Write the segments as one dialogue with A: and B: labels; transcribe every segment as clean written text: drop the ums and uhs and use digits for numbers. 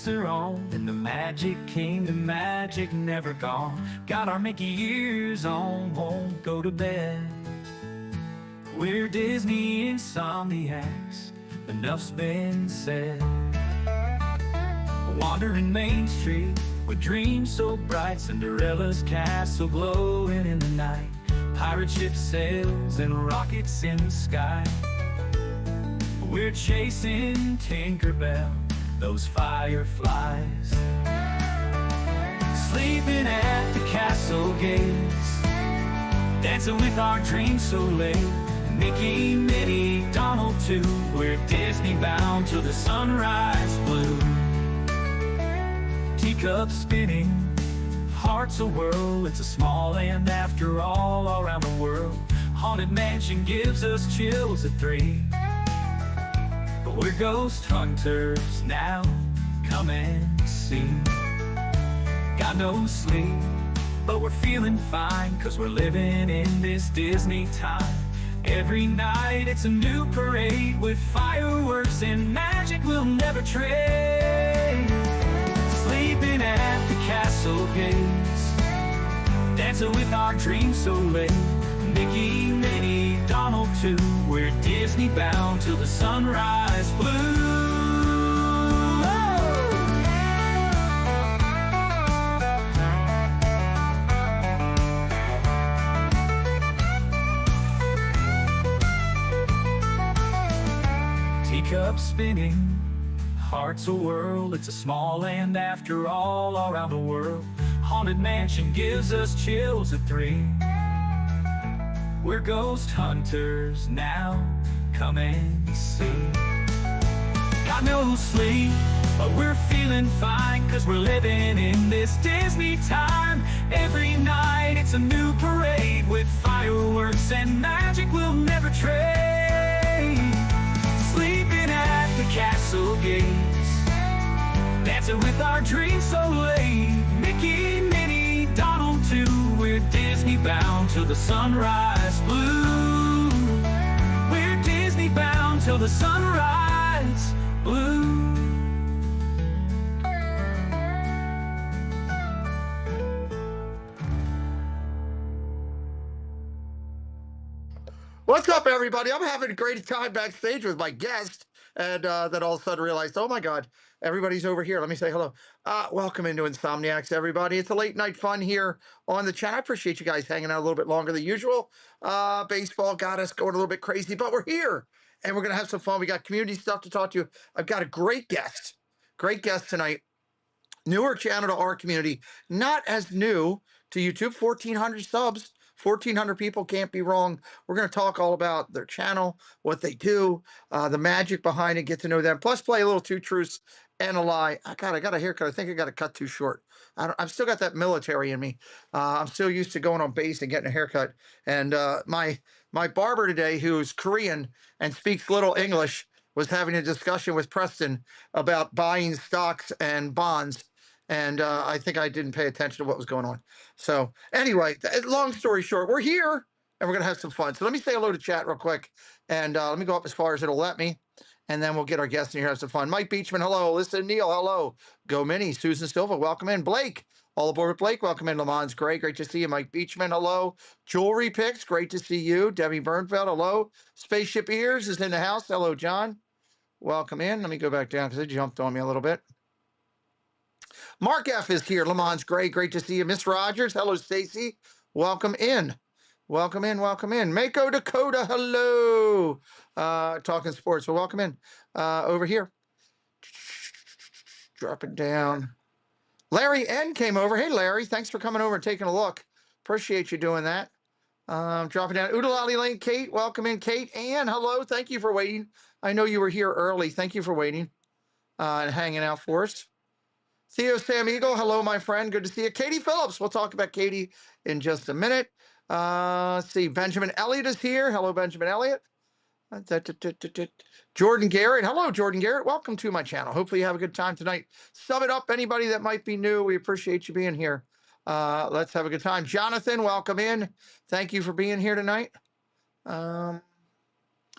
A: lights are on, in the Magic Kingdom, magic never gone. Got our Mickey ears on, won't go to bed. We're Disney Insomniacs, enough's been said. Wandering Main Street with dreams so bright, Cinderella's castle glowing in the night. Pirate ship sails and rockets in the sky. We're chasing Tinkerbell, those fireflies. Sleeping at the castle gates, dancing with our dreams so late. Mickey, Minnie, Donald too, we're Disney bound till the sunrise blue. Teacups spinning, hearts a whirl, it's a small land after all around the world. Haunted Mansion gives us chills at 3. But we're ghost hunters now, come and see. Got no sleep, but we're feeling fine, 'cause we're living in this Disney time. Every night it's a new parade with fireworks and magic we'll never trade. Sleeping at the castle gates, dancing with our dreams so late. Mickey, Minnie, Donald too, we're Disney bound till the sunrise blue. Teacups spinning, hearts a whirl, it's a small land after all around the world. Haunted Mansion gives us chills at 3. We're ghost hunters now, come and see. Got no sleep, but we're feeling fine, 'cause we're living in this Disney time. Every night it's a new parade with fireworks and magic we'll never trade. Sleeping at the castle gates, dancing with our dreams so late. Mickey, Minnie, Donald too, we're Disney bound till the sunrise blue. We're Disney bound till the sunrise blue.
B: What's up, everybody? I'm having a great time backstage with my guest, and then all of a sudden realized, oh my God, everybody's over here. Let me say hello. Welcome into Insomniacs, everybody. It's a late night fun here on the channel. I appreciate you guys hanging out a little bit longer than usual. Baseball got us going a little bit crazy, but we're here, and we're going to have some fun. We got community stuff to talk to you. I've got a great guest tonight. Newer channel to our community, not as new to YouTube, 1,400 subs. 1,400 people, can't be wrong. We're going to talk all about their channel, what they do, the magic behind it, get to know them, plus play a little two truths and a lie. I got a haircut. I think I got it cut too short. I've still got that military in me. I'm still used to going on base and getting a haircut. And my barber today, who's Korean and speaks little English, was having a discussion with Preston about buying stocks and bonds. And I think I didn't pay attention to what was going on. So anyway, long story short, we're here and we're going to have some fun. So let me say hello to chat real quick. And let me go up as far as it'll let me. And then we'll get our guests in here, have some fun. Mike Beachman, hello. Listen, Neil, hello. Go Minnie. Susan Silva, welcome in. Blake, all aboard with Blake. Welcome in. Lamons, great to see you. Mike Beachman, hello. Jewelry Picks, great to see you. Debbie Bernfeld, hello. Spaceship Ears is in the house. Hello, John. Welcome in. Let me go back down because it jumped on me a little bit. Mark F is here. Lamons, great to see you. Miss Rogers, hello, Stacy. Welcome in. Welcome in. Mako Dakota, hello. Talking sports. Well, welcome in. Over here. Drop it down. Larry N came over. Hey, Larry, thanks for coming over and taking a look. Appreciate you doing that. Dropping down. Oodalali Lane, Kate, welcome in. Kate Ann, hello. Thank you for waiting. I know you were here early. Thank you for waiting and hanging out for us. Theo Sam Eagle, hello, my friend. Good to see you. Katie Phillips, we'll talk about Katie in just a minute. Let's see, Benjamin Elliott is here. Hello, Benjamin Elliott. Jordan Garrett, hello, Jordan Garrett. Welcome to my channel. Hopefully you have a good time tonight. Sum it up, anybody that might be new. We appreciate you being here. Let's have a good time. Jonathan, welcome in. Thank you for being here tonight.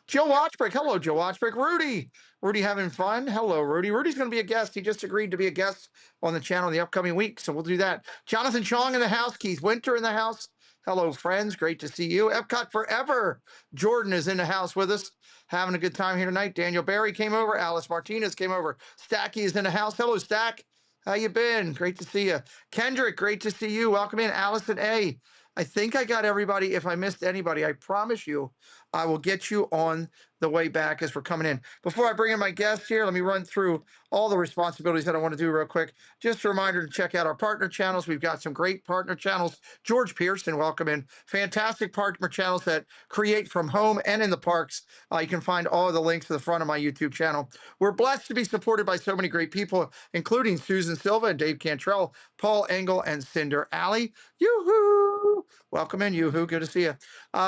B: Joe Watchbrick. Hello, Joe Watchbrick. Rudy. Rudy having fun. Hello, Rudy. Rudy's going to be a guest. He just agreed to be a guest on the channel in the upcoming week, so we'll do that. Jonathan Chong in the house. Keith Winter in the house. Hello, friends. Great to see you. Epcot Forever. Jordan is in the house with us, having a good time here tonight. Daniel Barry came over. Alice Martinez came over. Stacky is in the house. Hello, Stack. How you been? Great to see you. Kendrick, great to see you. Welcome in. Allison A. I think I got everybody. If I missed anybody, I promise you, I will get you on the way back as we're coming in. Before I bring in my guest here, let me run through all the responsibilities that I want to do real quick. Just a reminder to check out our partner channels. We've got some great partner channels. George Pearson, welcome in. Fantastic partner channels that create from home and in the parks. You can find all of the links to the front of my YouTube channel. We're blessed to be supported by so many great people, including Susan Silva and Dave Cantrell, Paul Engel, and Cinder Alley. Yoo-hoo! Welcome in, Yoo-hoo. Good to see you.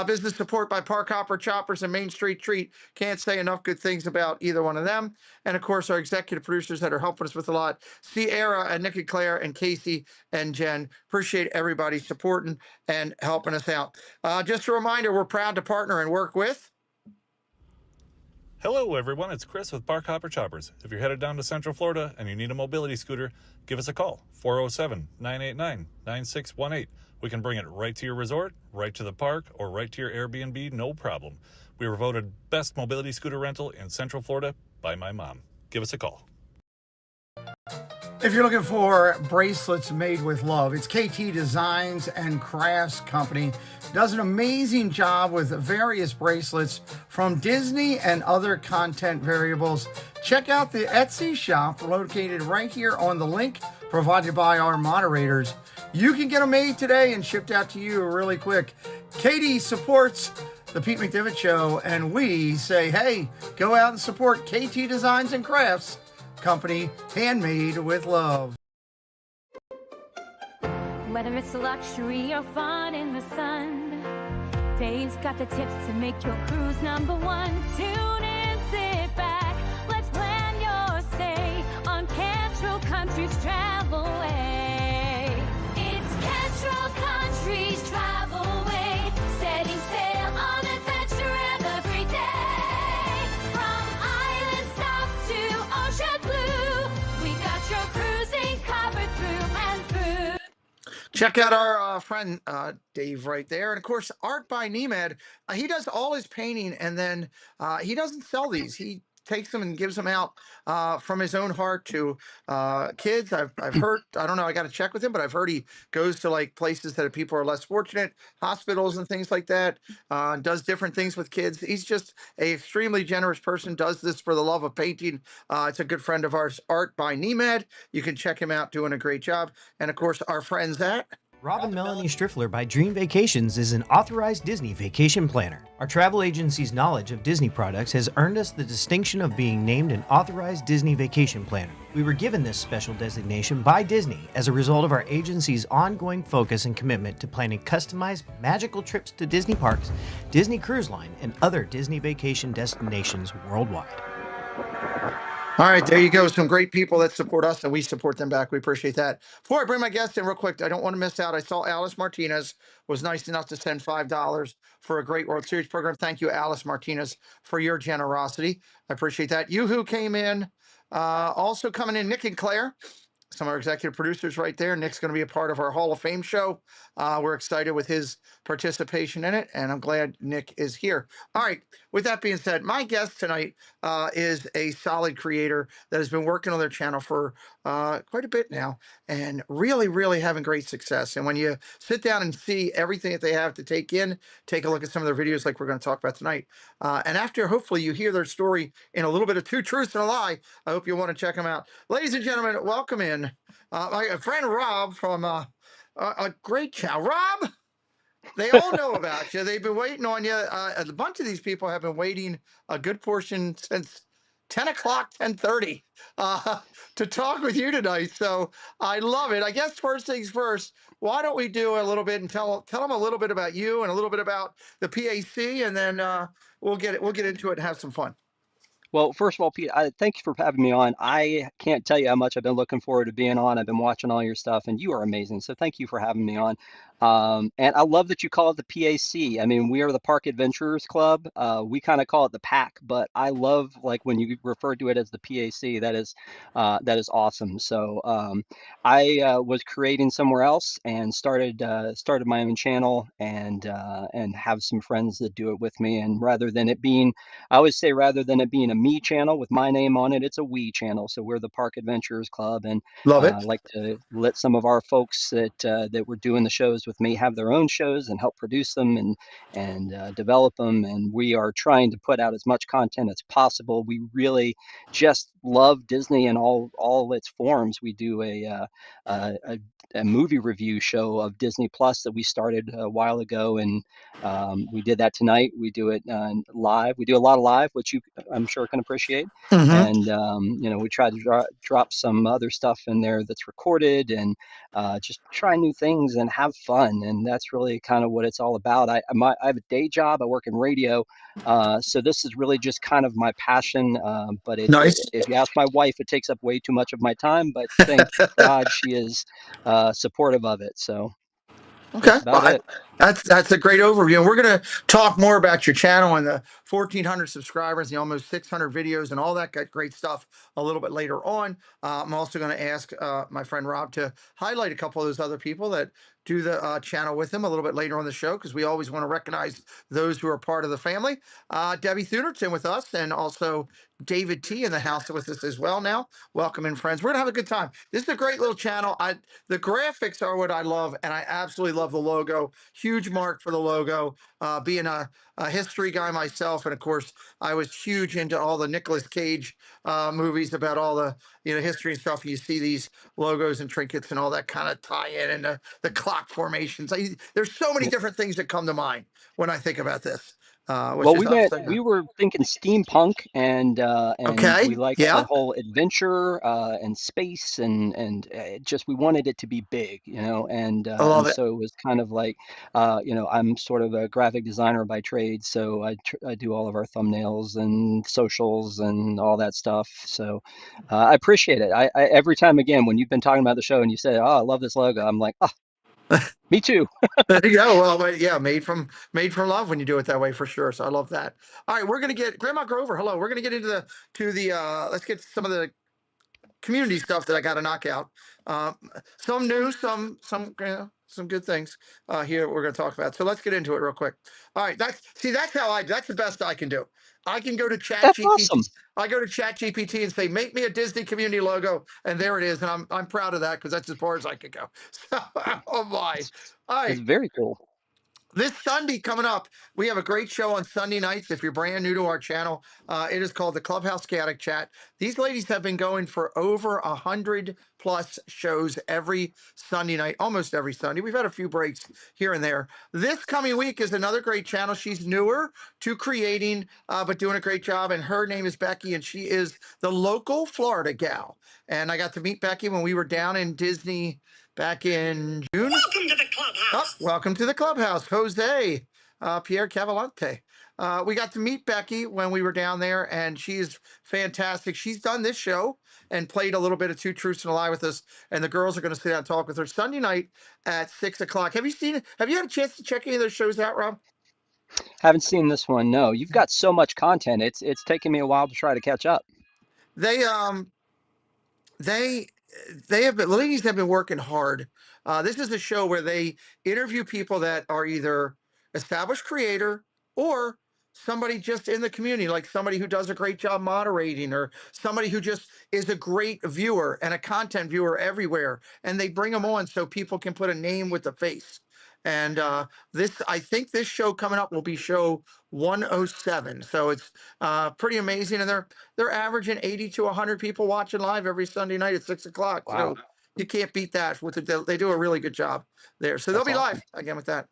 B: Business support by Park Hopper Choppers and Main Street Treat. Can't say enough good things about either one of them. And of course, our executive producers that are helping us with a lot, Sierra and Nick and Claire and Casey and Jen. Appreciate everybody supporting and helping us out. Just a reminder, we're proud to partner and work with.
C: Hello, everyone. It's Chris with Park Hopper Choppers. If you're headed down to Central Florida and you need a mobility scooter, give us a call, 407-989-9618. We can bring it right to your resort, right to the park, or right to your Airbnb, no problem. We were voted best mobility scooter rental in Central Florida by my mom. Give us a call.
D: If you're looking for bracelets made with love, it's KT Designs and Crafts Company. Does an amazing job with various bracelets from Disney and other content variables. Check out the Etsy shop located right here on the link provided by our moderators. You can get them made today and shipped out to you really quick. Katie supports the Pete McDivitt Show, and we say, hey, go out and support KT Designs and Crafts Company, handmade with love.
E: Whether it's luxury or fun in the sun, Dave's got the tips to make your cruise number one. Tune in, sit back, let's plan your stay on Cantrell Country's Travelway. It's Cantrell Country's Travelway, setting sail on adventure every day. From island stops to ocean blue, we got your cruising covered through and through.
B: Check out our friend Dave right there. And of course, Art by Nemed. He does all his painting, and then he doesn't sell these. He takes them and gives them out from his own heart to kids. I've heard, I don't know, I got to check with him, but I've heard he goes to like places that people are less fortunate, hospitals and things like that, does different things with kids. He's just an extremely generous person, does this for the love of painting. It's a good friend of ours, Art by Nemed. You can check him out, doing a great job. And of course, our friends at
F: Rob and Melanie Striffler by Dream Vacations is an authorized Disney vacation planner. Our travel agency's knowledge of Disney products has earned us the distinction of being named an authorized Disney vacation planner. We were given this special designation by Disney as a result of our agency's ongoing focus and commitment to planning customized, magical trips to Disney parks, Disney Cruise Line, and other Disney vacation destinations worldwide.
B: All right, there you go. Some great people that support us, and we support them back. We appreciate that. Before I bring my guest in real quick, I don't want to miss out. I saw Alice Martinez was nice enough to send $5 for a great World Series program. Thank you, Alice Martinez, for your generosity. I appreciate that. You who came in, also coming in, Nick and Claire. Some of our executive producers right there. Nick's going to be a part of our Hall of Fame show. We're excited with his participation in it, and I'm glad Nick is here. All right, with that being said, my guest tonight is a solid creator that has been working on their channel for quite a bit now, and really, really having great success. And when you sit down and see everything that they have to take in, take a look at some of their videos like we're going to talk about tonight. And after, hopefully, you hear their story in a little bit of Two Truths and a Lie, I hope you want to check them out. Ladies and gentlemen, welcome in my friend Rob from a great channel. Rob, they all know about you. They've been waiting on you. A bunch of these people have been waiting a good portion since 10 o'clock, 10:30 to talk with you tonight. So I love it. I guess first things first, why don't we do a little bit and tell them a little bit about you and a little bit about the PAC, and then we'll get into it and have some fun.
G: Well, first of all, Pete, thank you for having me on. I can't tell you how much I've been looking forward to being on. I've been watching all your stuff, and you are amazing. So thank you for having me on. And I love that you call it the PAC. I mean, we are the Park Adventurers Club. We kind of call it the pack, but I love like when you refer to it as the PAC. That is awesome. So I was creating somewhere else and started my own channel and have some friends that do it with me. And rather than it being, I always say rather than it being a me channel with my name on it, it's a we channel. So we're the Park Adventurers Club, and
B: Love it.
G: like to let some of our folks that were doing the shows with me have their own shows and help produce them and develop them. And we are trying to put out as much content as possible. We really just love Disney in all its forms. We do a movie review show of Disney Plus that we started a while ago, and we did that tonight. We do it live. We do a lot of live, which you I'm sure can appreciate.
B: Mm-hmm.
G: And we try to drop some other stuff in there that's recorded, and just try new things and have fun. And that's really kind of what it's all about. I have a day job. I work in radio, so this is really just kind of my passion. But
B: Nice.
G: if you ask my wife, it takes up way too much of my time. But thank God she is supportive of it. So
B: Okay,
G: that's
B: well,
G: about it.
B: that's a great overview, and we're going to talk more about your channel and the 1,400 subscribers, the almost 600 videos, and all that great stuff a little bit later on. I'm also going to ask my friend Rob to highlight a couple of those other people that do the channel with him a little bit later on the show, because we always want to recognize those who are part of the family. Debbie Thunerton with us, and also David T in the house with us as well now. Welcome in, friends. We're going to have a good time. This is a great little channel. The graphics are what I love, and I absolutely love the logo. Huge mark for the logo. Being a history guy myself, and of course, I was huge into all the Nicolas Cage movies about all the history and stuff. You see these logos and trinkets and all that kind of tie in, and the clock formations. There's so many different things that come to mind when I think about this, which
G: Well,
B: is upside
G: we
B: down.
G: were thinking steampunk, and we
B: Okay,
G: like the
B: yeah,
G: whole adventure and space, and just we wanted it to be big,
B: I love
G: and
B: it.
G: so it was kind of like, I'm sort of a graphic designer by trade, so I do all of our thumbnails and socials and all that stuff. So I appreciate it. I every time again when you've been talking about the show and you say, "Oh, I love this logo," I'm like, "Oh, me too."
B: There you go. Well, yeah, made from love when you do it that way for sure. So I love that. All right, we're gonna get Grandma Grover. Hello. We're gonna get into the let's get some of the community stuff that I got to knock out. Um, some new, some good things here we're going to talk about. So let's get into it real quick. All right, that's the best I can do. I can go to Chat
G: That's
B: GPT.
G: awesome.
B: I go to Chat GPT and say, make me a Disney community logo, and there it is. And I'm proud of that, because that's as far as I could go. So, oh my. All
G: It's
B: right.
G: very cool.
B: This Sunday coming up, we have a great show on Sunday nights. If you're brand new to our channel, it is called the Clubhouse Chaotic Chat. These ladies have been going for over 100+ shows every Sunday night, almost every Sunday. We've had a few breaks here and there. This coming week is another great channel. She's newer to creating, but doing a great job. And her name is Becky, and she is the local Florida gal. And I got to meet Becky when we were down in Disney back in June.
H: Welcome to the clubhouse.
B: Welcome to the clubhouse, Jose, Pierre Cavalante. We got to meet Becky when we were down there, and she's fantastic. She's done this show and played a little bit of Two Truths and a Lie with us, and the girls are going to sit down and talk with her Sunday night at 6 o'clock. Have you seen it? Have you had a chance to check any of those shows out, Rob?
G: Haven't seen this one. No, you've got so much content. It's taken me a while to try to catch up.
B: They they they have been, the ladies have been working hard. This is a show where they interview people that are either established creator or somebody just in the community, like somebody who does a great job moderating, or somebody who just is a great viewer and a content viewer everywhere, and they bring them on so people can put a name with the face. And I think this show coming up will be show 107. So it's pretty amazing, and they're averaging 80 to 100 people watching live every Sunday night at 6 o'clock.
G: Wow,
B: So you can't beat that. They do a really good job there. So they'll
G: that's
B: be live
G: awesome.
B: again with that.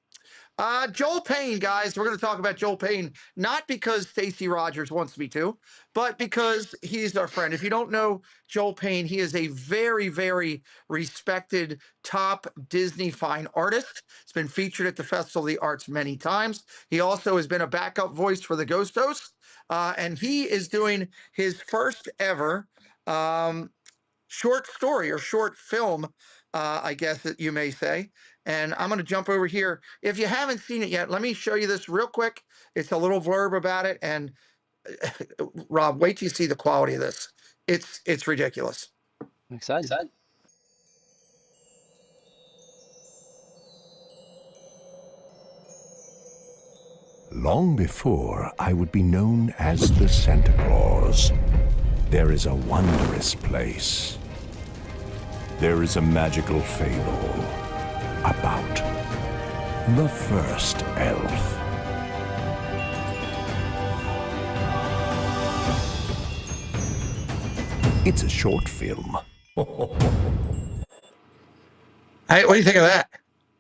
B: Joel Payne, guys, we're going to talk about Joel Payne, not because Stacey Rogers wants me to, but because he's our friend. If you don't know Joel Payne, he is a very, very respected top Disney fine artist. He's been featured at the Festival of the Arts many times. He also has been a backup voice for the Ghost Host, and he is doing his first ever short story or short film, I guess that you may say. And I'm going to jump over here. If you haven't seen it yet, let me show you this real quick. It's a little blurb about it. And Rob, wait till you see the quality of this. It's ridiculous.
G: I'm excited.
H: Long before I would be known as the Santa Claus, there is a wondrous place. There is a magical fable about the first elf. It's a short film.
B: Hey, what do you think of that?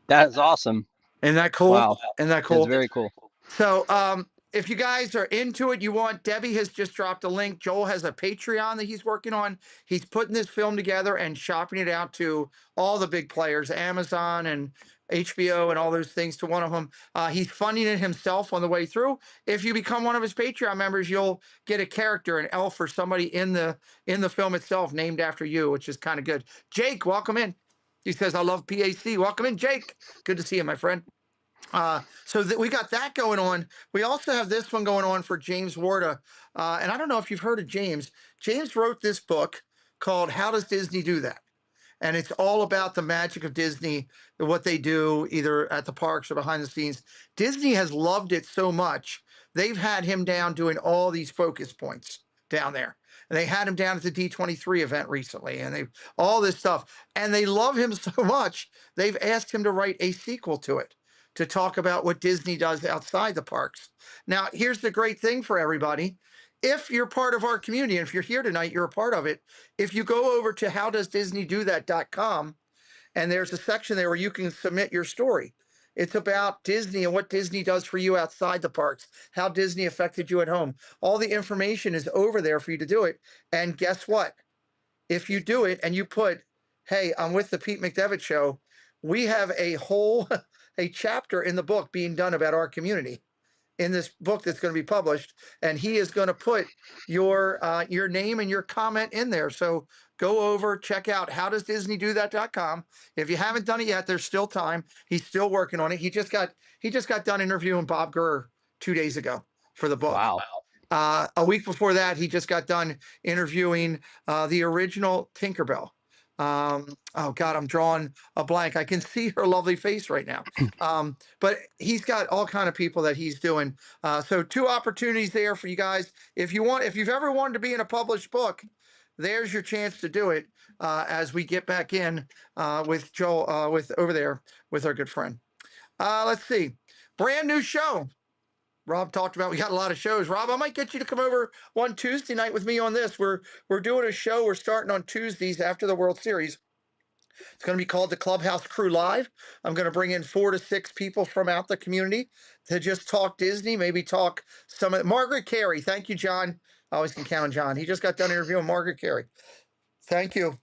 G: That is awesome.
B: Isn't that cool?
G: Wow.
B: Isn't that
G: It's
B: cool?
G: very cool.
B: So, if you guys are into it, Debbie has just dropped a link. Joel has a Patreon that he's working on. He's putting this film together and shopping it out to all the big players, Amazon and HBO and all those things to one of them. He's funding it himself on the way through. If you become one of his Patreon members, you'll get a character, an elf or somebody in the film itself named after you, which is kind of good. Jake, welcome in. He says, I love PAC. Welcome in, Jake. Good to see you, my friend. So we got that going on. We also have this one going on for James Warda. And I don't know if you've heard of James. James wrote this book called How Does Disney Do That? And it's all about the magic of Disney, what they do either at the parks or behind the scenes. Disney has loved it so much. They've had him down doing all these focus points down there. And they had him down at the D23 event recently, and they all this stuff. And they love him so much, they've asked him to write a sequel to it, to talk about what Disney does outside the parks. Now, here's the great thing for everybody. If you're part of our community, and if you're here tonight, you're a part of it. If you go over to howdoesdisneydothat.com, and there's a section there where you can submit your story. It's about Disney and what Disney does for you outside the parks, how Disney affected you at home. All the information is over there for you to do it. And guess what? If you do it and you put, hey, I'm with the Pete McDevitt Show, we have a whole a chapter in the book being done about our community in this book that's going to be published, and he is going to put your name and your comment in there. So go over, check out howdoesdisneydothat.com. If you haven't done it yet, there's still time. He's still working on it. He just got done interviewing Bob Gurr 2 days ago for the book.
G: Wow.
B: A week before that, he just got done interviewing the original Tinkerbell. Oh God, I'm drawing a blank. I can see her lovely face right now. But he's got all kind of people that he's doing. So 2 opportunities there for you guys. If you've ever wanted to be in a published book, there's your chance to do it as we get back in with Joel, with over there with our good friend. Let's see, brand new show. Rob talked about, we got a lot of shows. Rob, I might get you to come over one Tuesday night with me on this. We're doing a show. We're starting on Tuesdays after the World Series. It's going to be called the Clubhouse Crew Live. I'm going to bring in 4 to 6 people from out the community to just talk Disney, maybe talk some of Margaret Carey. Thank you, John. I always can count on John. He just got done interviewing Margaret Carey. Thank you.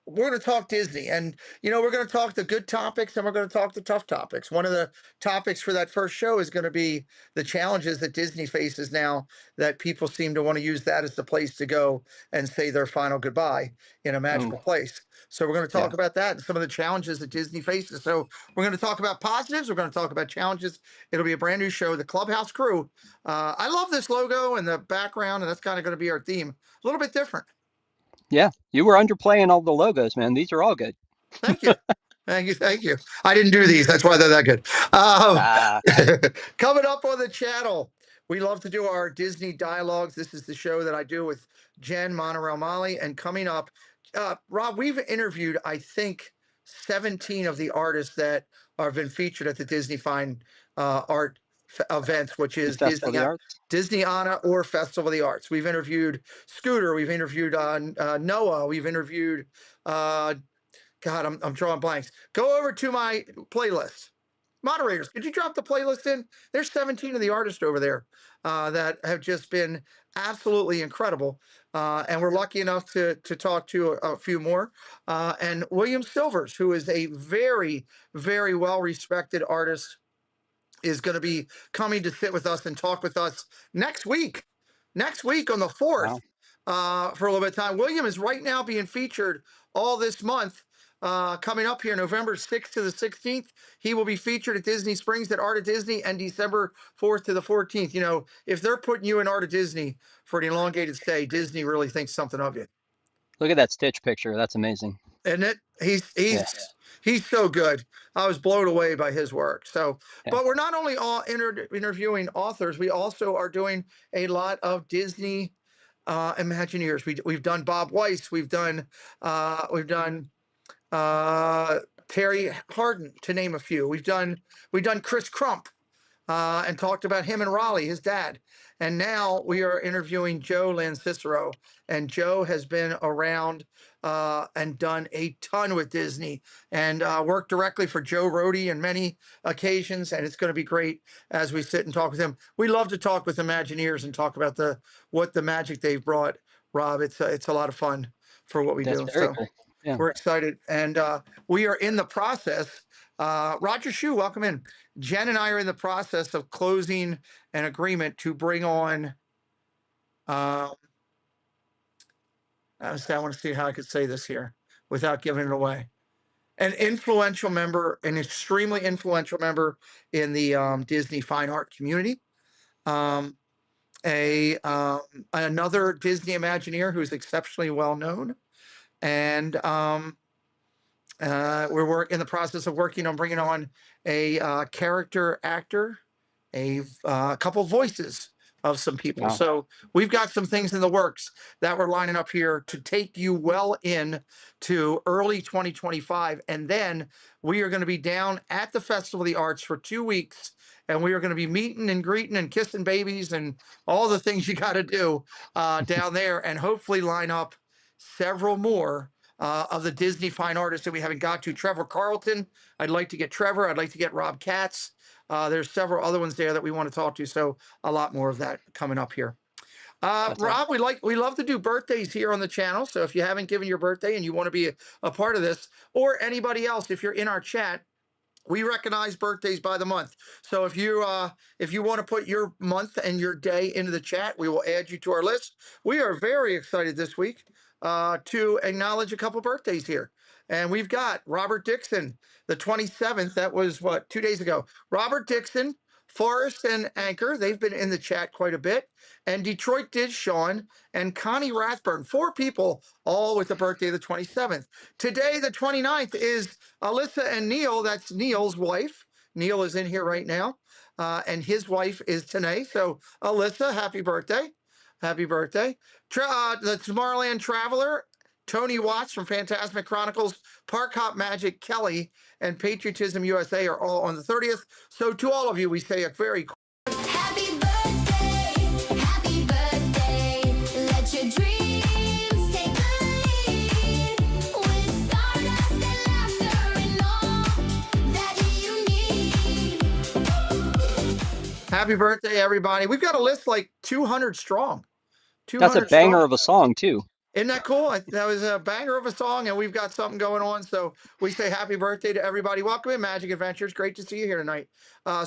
B: We're going to talk Disney, and we're going to talk the good topics and we're going to talk the tough topics. One of the topics for that first show is going to be the challenges that Disney faces now, that people seem to want to use that as the place to go and say their final goodbye in a magical place. So we're going to talk about that and some of the challenges that Disney faces. So we're going to talk about positives. We're going to talk about challenges. It'll be a brand new show, the Clubhouse Crew. I love this logo and the background, and that's kind of going to be our theme. A little bit different.
G: Yeah, you were underplaying all the logos, man. These are all good.
B: Thank you. Thank you. I didn't do these. That's why they're that good. Coming up on the channel, we love to do our Disney dialogues. This is the show that I do with Jen Monorail Molly. And coming up, Rob, we've interviewed, I think, 17 of the artists that have been featured at the Disney Fine Art events, which is Disney Honor or Festival of the Arts. We've interviewed Scooter. We've interviewed Noah. We've interviewed God, I'm drawing blanks. Go over to my playlist. Moderators, could you drop the playlist in? There's 17 of the artists over there that have just been absolutely incredible. And we're lucky enough to talk to a few more. And William Silvers, who is a very, very well-respected artist, is going to be coming to sit with us and talk with us next week on the 4th. For a little bit of time. William is right now being featured all this month coming up here November 6th to the 16th. He will be featured at Disney Springs at Art of Disney, and December 4th to the 14th. You know, if they're putting you in Art of Disney for an elongated stay, Disney really thinks something of you.
G: Look at that Stitch picture. That's amazing.
B: Isn't it?
G: Yeah.
B: He's so good. I was blown away by his work. So,
G: Yeah.
B: but we're not only all interviewing authors, we also are doing a lot of Disney Imagineers. We've done Bob Weiss. We've done Terry Harden, to name a few. We've done Chris Crump, and talked about him and Raleigh, his dad. And now we are interviewing Joe Lancicero, and Joe has been around and done a ton with Disney, and worked directly for Joe Rohde on many occasions. And it's going to be great as we sit and talk with him. We love to talk with Imagineers and talk about what the magic they've brought. Rob, it's a lot of fun for what we
G: That's
B: do.
G: very
B: So
G: cool. Yeah.
B: we're excited, and we are in the process. Roger Shue, welcome in. Jen and I are in the process of closing an agreement to bring on. I want to see how I could say this here without giving it away. An influential member, an extremely influential member in the Disney fine art community. Another Disney Imagineer who's exceptionally well known, and we're in the process of working on bringing on a character actor, a couple voices of some people.
G: Wow.
B: So we've got some things in the works that we're lining up here to take you well in to early 2025. And then we are going to be down at the Festival of the Arts for 2 weeks. And we are going to be meeting and greeting and kissing babies and all the things you got to do down there, and hopefully line up several more of the Disney fine artists that we haven't got to. Trevor Carlton, I'd like to get Trevor. I'd like to get Rob Katz. There's several other ones there that we want to talk to. So a lot more of that coming up here. Rob, we love to do birthdays here on the channel. So if you haven't given your birthday and you want to be a part of this, or anybody else, if you're in our chat, we recognize birthdays by the month. So if you want to put your month and your day into the chat, we will add you to our list. We are very excited this week to acknowledge a couple birthdays here. And we've got Robert Dixon, the 27th. That was 2 days ago. Robert Dixon, Forrest and Anchor, they've been in the chat quite a bit. And Detroit Did Sean and Connie Rathburn, 4 people, all with the birthday of the 27th. Today, the 29th, is Alyssa and Neil. That's Neil's wife. Neil is in here right now. And his wife is Tanae. So Alyssa, happy birthday. Happy birthday. The Tomorrowland Traveler, Tony Watts from Phantasmic Chronicles, Park Hop Magic, Kelly, and Patriotism USA are all on the 30th. So to all of you, we say a very
E: Happy birthday, happy birthday. Let your dreams take the lead. With stardust and laughter and all that you need.
B: happy birthday, everybody. We've got a list like 200 strong.
G: That's a
B: 200
G: banger
B: strong.
G: of a song too.
B: Isn't that cool? That was a banger of a song, and we've got something going on. So we say happy birthday to everybody. Welcome in Magic Adventures. Great to see you here tonight.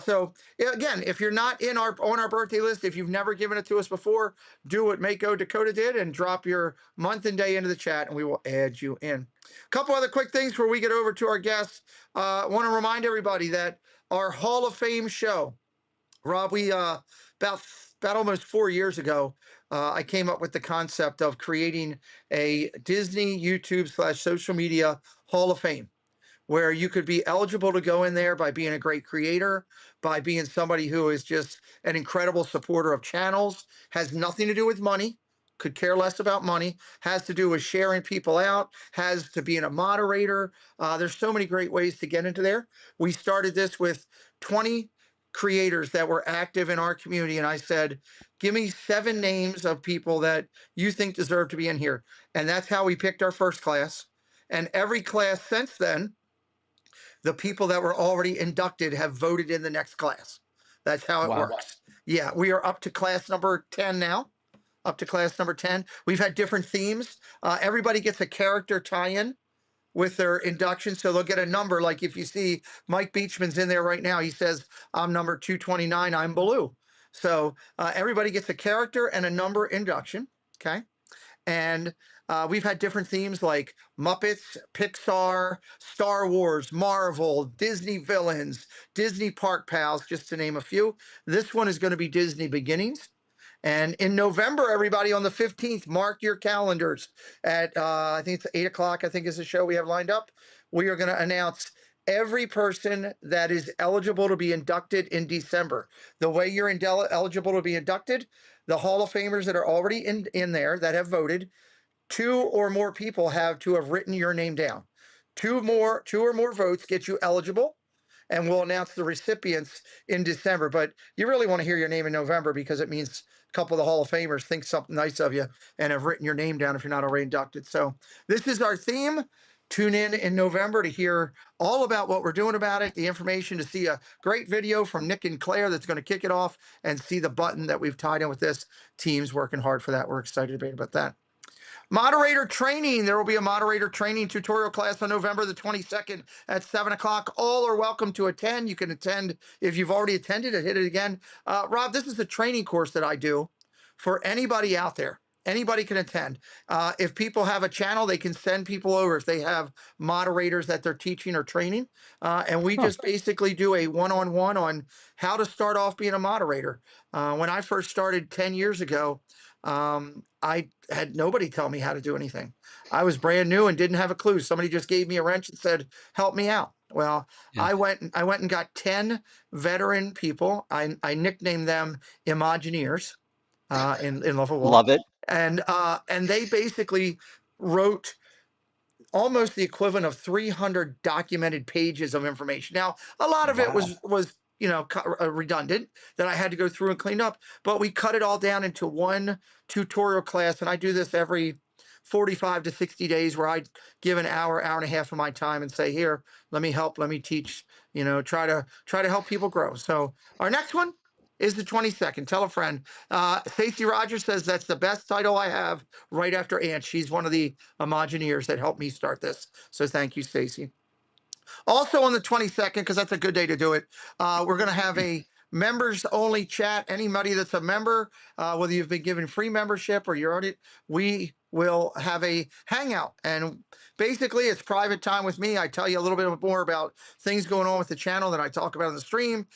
B: So again, if you're not on our birthday list, if you've never given it to us before, do what Mako Dakota did and drop your month and day into the chat, and we will add you in. A couple other quick things before we get over to our guests. Want to remind everybody that our Hall of Fame show, Rob, we about almost 4 years ago, I came up with the concept of creating a Disney YouTube / social media Hall of Fame, where you could be eligible to go in there by being a great creator, by being somebody who is just an incredible supporter of channels, has nothing to do with money, could care less about money, has to do with sharing people out, has to being a moderator. There's so many great ways to get into there. We started this with 20 creators that were active in our community, and I said, give me 7 names of people that you think deserve to be in here. And that's how we picked our first class. And every class since then, the people that were already inducted have voted in the next class. That's how it works. Yeah, we are up to class number 10 now. Up to class number 10. We've had different themes. Everybody gets a character tie-in with their induction. So they'll get a number. Like if you see Mike Beachman's in there right now, he says, I'm number 229, I'm Baloo. So everybody gets a character and a number induction. Okay. And We've had different themes like Muppets, Pixar, Star Wars, Marvel, Disney villains, Disney Park Pals, just to name a few. This one is going to be Disney Beginnings. And in November, everybody, on the 15th, mark your calendars at, I think it's 8 o'clock, I think is the show we have lined up. We are going to announce every person that is eligible to be inducted in December. The way you're eligible to be inducted, the Hall of Famers that are already in there that have voted, 2 or more people have to have written your name down. 2 or more votes get you eligible, and we'll announce the recipients in December. But you really want to hear your name in November because it means a couple of the Hall of Famers think something nice of you and have written your name down if you're not already inducted. So this is our theme. Tune in November to hear all about what we're doing about it, the information, to see a great video from Nick and Claire that's going to kick it off, and see the button that we've tied in with this. Team's working hard for that. We're excited about that. Moderator training. There will be a moderator training tutorial class on November the 22nd at 7 o'clock. All are welcome to attend. You can attend if you've already attended it. Hit it again. Rob, this is a training course that I do for anybody out there. Anybody can attend. If people have a channel, they can send people over if they have moderators that they're teaching or training. And we just basically do a one-on-one on how to start off being a moderator. When I first started 10 years ago, I had nobody tell me how to do anything. I was brand new and didn't have a clue. Somebody just gave me a wrench and said, help me out. Well,
G: Yeah.
B: I went and got 10 veteran people. I nicknamed them Imagineers in love of Walt.
G: Love it.
B: And they basically wrote almost the equivalent of 300 documented pages of information. Now, a lot of it was redundant that I had to go through and clean up, but we cut it all down into one tutorial class. And I do this every 45 to 60 days, where I give an hour and a half of my time and say, here, let me help, let me teach, try to help people grow. So our next one is the 22nd. Tell a friend. Stacey Rogers says that's the best title I have, right after Aunt. She's one of the Imagineers that helped me start this. So thank you, Stacey. Also on the 22nd, because that's a good day to do it, we're going to have a members only chat. Anybody that's a member, whether you've been given free membership or you're already, we will have a hangout. And basically it's private time with me. I tell you a little bit more about things going on with the channel that I talk about on the stream.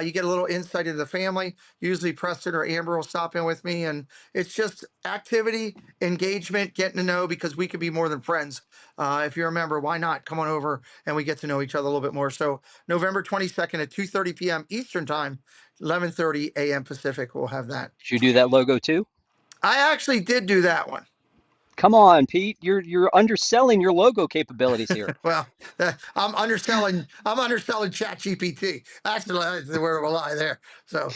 B: You get a little insight into the family. Usually Preston or Amber will stop in with me, and it's just activity, engagement, getting to know, because we can be more than friends. If you're a member, why not come on over and we get to know each other a little bit more. So November 22nd at 2:30 p.m. Eastern time, 11:30 a.m. Pacific, we'll have that.
G: Did you do that logo too?
B: I actually did do that one.
G: Come on, Pete. You're underselling your logo capabilities here.
B: Well, I'm underselling ChatGPT. Actually, that's the word of a lie there. So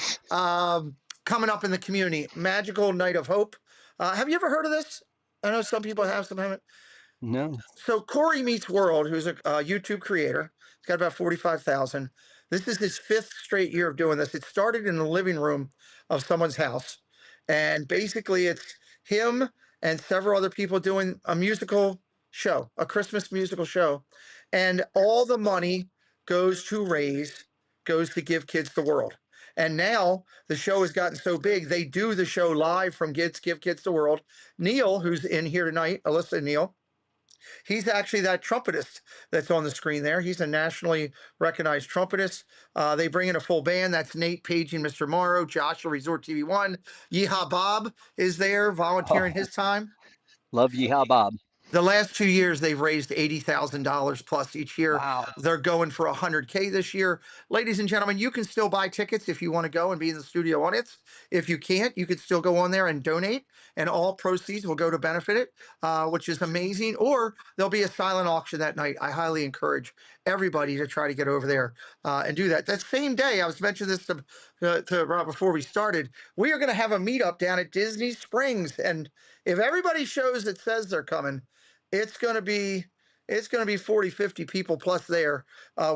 B: coming up in the community, Magical Night of Hope. Have you ever heard of this? I know some people have, some haven't.
G: No.
B: So Corey Meets World, who's a YouTube creator, he's got about 45,000. This is his 5th straight year of doing this. It started in the living room of someone's house, and basically it's him and several other people doing a musical show, a Christmas musical show, and all the money goes to Give Kids the World. And now the show has gotten so big, they do the show live from Give Kids the World. Neil, who's in here tonight, Alyssa Neil, he's actually that trumpetist that's on the screen there. He's a nationally recognized trumpetist. They bring in a full band. That's Nate paging Mr. Morrow, Joshua Resort TV1. Yeehaw Bob is there volunteering his time.
G: Love Yeehaw Bob.
B: The last 2 years, they've raised $80,000 plus each year.
G: Wow.
B: They're going for $100K this year. Ladies and gentlemen, you can still buy tickets if you want to go and be in the studio audience. If you can't, you could still go on there and donate, and all proceeds will go to benefit it, which is amazing. Or there'll be a silent auction that night. I highly encourage everybody to try to get over there and do that. That same day, I was mentioning this to Rob before we started, we are going to have a meetup down at Disney Springs. And if everybody shows that says they're coming, it's going to be 40, 50 people plus there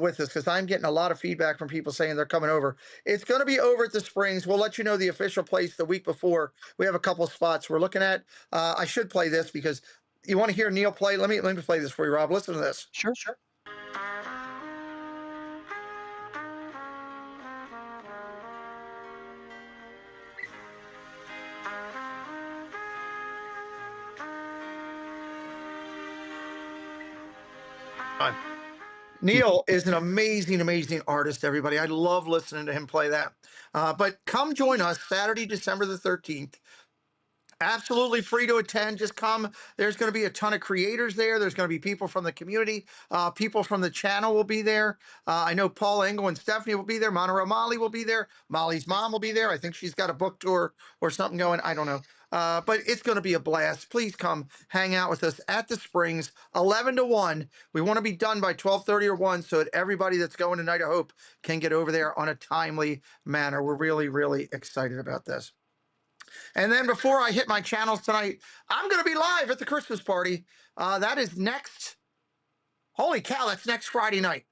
B: with us, because I'm getting a lot of feedback from people saying they're coming over. It's going to be over at the Springs. We'll let you know the official place the week before. We have a couple of spots we're looking at. I should play this because you want to hear Neil play. Let me play this for you, Rob. Listen to this.
G: Sure.
B: Neil is an amazing, amazing artist, everybody. I love listening to him play that. But come join us Saturday, December the 13th. Absolutely free to attend. Just come. There's going to be a ton of creators there. There's going to be people from the community. People from the channel will be there. I know Paul Engel and Stephanie will be there. Monterey Molly will be there. Molly's mom will be there. I think she's got a book tour or something going. I don't know. But it's going to be a blast. Please come hang out with us at the Springs, 11 to 1. We want to be done by 12:30 or 1 so that everybody that's going to Night of Hope can get over there on a timely manner. We're really, really excited about this. And then before I hit my channels tonight, I'm going to be live at the Christmas party. That is next. Holy cow, that's next Friday night.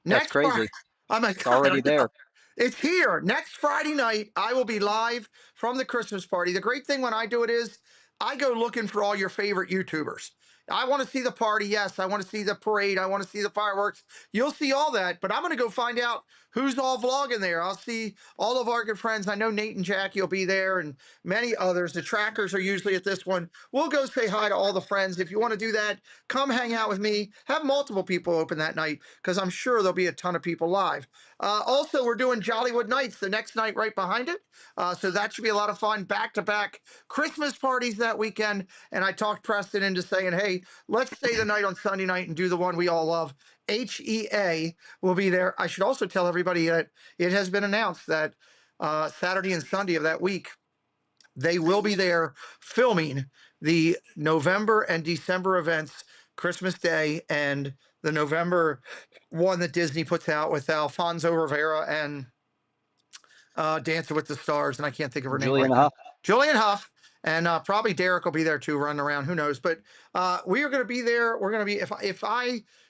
G: That's crazy.
B: I'm like,
G: It's already there.
B: It's here. Next Friday night, I will be live from the Christmas party. The great thing when I do it is I go looking for all your favorite YouTubers. I want to see the party. Yes, I want to see the parade. I want to see the fireworks. You'll see all that, but I'm going to go find out who's all vlogging there. I'll see all of our good friends. I know Nate and Jackie will be there and many others. The trackers are usually at this one. We'll go say hi to all the friends. If you want to do that, come hang out with me. Have multiple people open that night because I'm sure there'll be a ton of people live. Also, we're doing Jollywood Nights the next night right behind it. So that should be a lot of fun. Back-to-back Christmas parties that weekend. And I talked Preston into saying, hey, let's stay the night on Sunday night and do the one we all love. HEA will be there. I should also tell everybody that it has been announced that Saturday and Sunday of that week, they will be there filming the November and December events, Christmas Day and the November one that Disney puts out with Alfonso Rivera and Dancing with the Stars, and I can't think of her name right now. Julian Huff, and probably Derek will be there too, running around. Who knows? But we are going to be there. We're going to be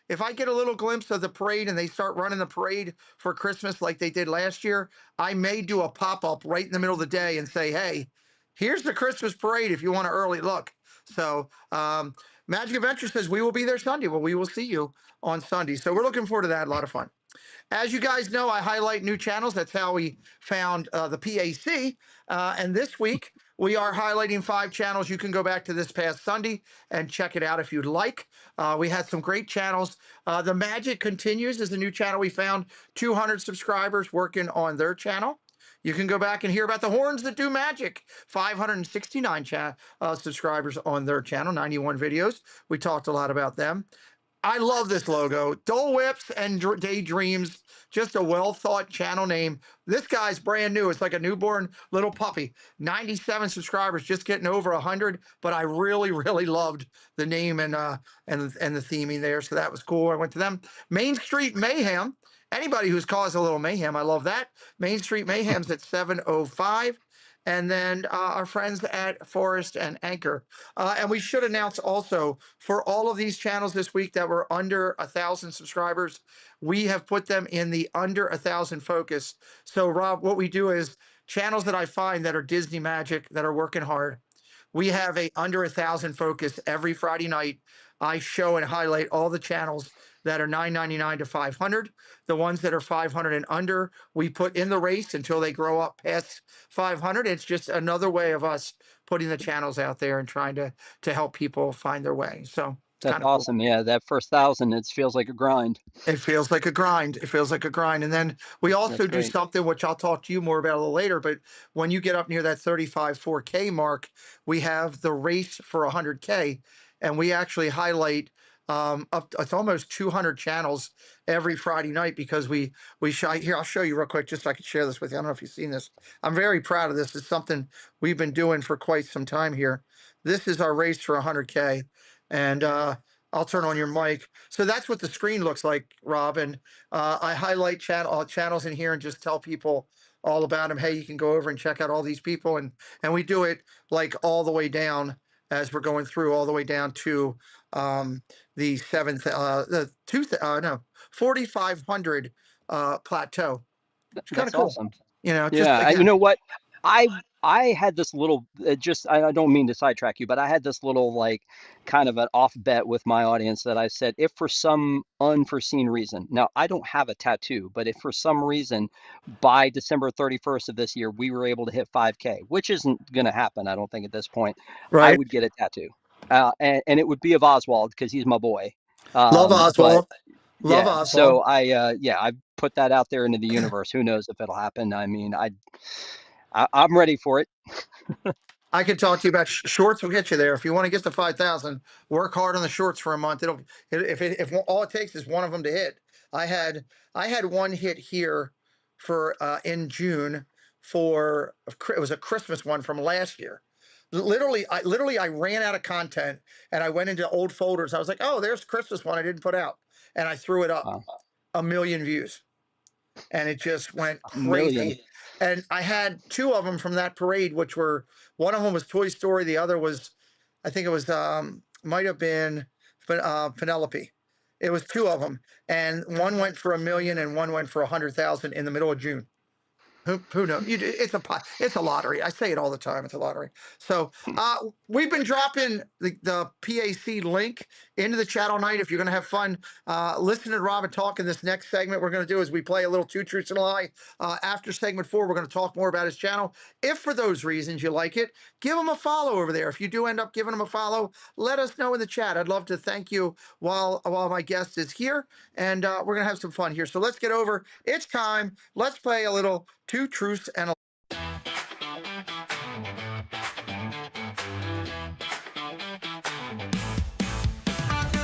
B: if I get a little glimpse of the parade and they start running the parade for Christmas like they did last year, I may do a pop-up right in the middle of the day and say, hey, here's the Christmas parade if you want an early look. So Magic Adventure says we will be there Sunday. Well, we will see you on Sunday. So we're looking forward to that. A lot of fun. As you guys know, I highlight new channels. That's how we found the PAC. And this week, we are highlighting 5 channels. You can go back to this past Sunday and check it out if you'd like. We had some great channels. The Magic Continues is a new channel we found. 200 subscribers working on their channel. You can go back and hear about the Horns That Do Magic. 569 subscribers on their channel, 91 videos. We talked a lot about them. I love this logo. Dole Whips and Daydreams, just a well-thought channel name. This guy's brand new. It's like a newborn little puppy. 97 subscribers, just getting over 100. But I really, really loved the name and the theming there, so that was cool. I went to them. Main Street Mayhem. Anybody who's caused a little mayhem, I love that. Main Street Mayhem's at 7:05. And then our friends at Forest and Anchor. And we should announce also for all of these channels this week that were under 1,000 subscribers, we have put them in the under 1,000 focus. So Rob, what we do is channels that I find that are Disney Magic, that are working hard, we have a under 1,000 focus every Friday night. I show and highlight all the channels that are $9.99 to $500. The ones that are 500 and under, we put in the race until they grow up past 500. It's just another way of us putting the channels out there and trying to help people find their way. So
G: that's awesome. Cool. Yeah, that first 1,000, it feels like a grind.
B: It feels like a grind. It feels like a grind. And then we also do something, which I'll talk to you more about a little later, but when you get up near that 35 4K mark, we have the race for 100K, and we actually highlight it's almost 200 channels every Friday night because we here, I'll show you real quick just so I can share this with you. I don't know if you've seen this. I'm very proud of this. It's something we've been doing for quite some time here. This is our race for 100K, and I'll turn on your mic. So that's what the screen looks like, Rob. And I highlight channels in here and just tell people all about them. Hey, you can go over and check out all these people, and we do it like all the way down as we're going through all the way down to the 4,500 plateau. It's kind of cool. Awesome. You know, just,
G: yeah. Again, you know what? I had this little, I don't mean to sidetrack you, but I had this little like kind of an off bet with my audience that I said, if for some unforeseen reason, now I don't have a tattoo, but if for some reason by December 31st of this year, we were able to hit 5K, which isn't going to happen, I don't think at this point, right, I would get a tattoo. And it would be of Oswald because he's my boy.
B: Love
G: But
B: Oswald. Love
G: yeah,
B: Oswald.
G: so I put that out there into the universe. Who knows if it'll happen? I mean, I'm ready for it.
B: I could talk to you about shorts. Will get you there. If you want to get to 5,000, work hard on the shorts for a month. If all it takes is one of them to hit. I had one hit here for in June for it was a Christmas one from last year. Literally I ran out of content and I went into old folders. I was like, oh, there's Christmas one I didn't put out, and I threw it up.
G: Wow.
B: 1 million views, and it just went
G: A million.
B: crazy. And I had two of them from that parade, which were, one of them was Toy Story, the other was, I think it was might have been Penelope. It was two of them, and one went for 1 million and one went for 100,000 in the middle of June. Who knows? It's a lottery. I say it all the time. It's a lottery. So we've been dropping the PAC link into the chat all night. If you're going to have fun listening to Robin talk in this next segment, we're going to do is we play a little Two Truths and a Lie. After segment 4, we're going to talk more about his channel. If for those reasons you like it, give him a follow over there. If you do end up giving him a follow, let us know in the chat. I'd love to thank you while my guest is here, and we're going to have some fun here. So let's get over. It's time. Let's play a little Two Truths and a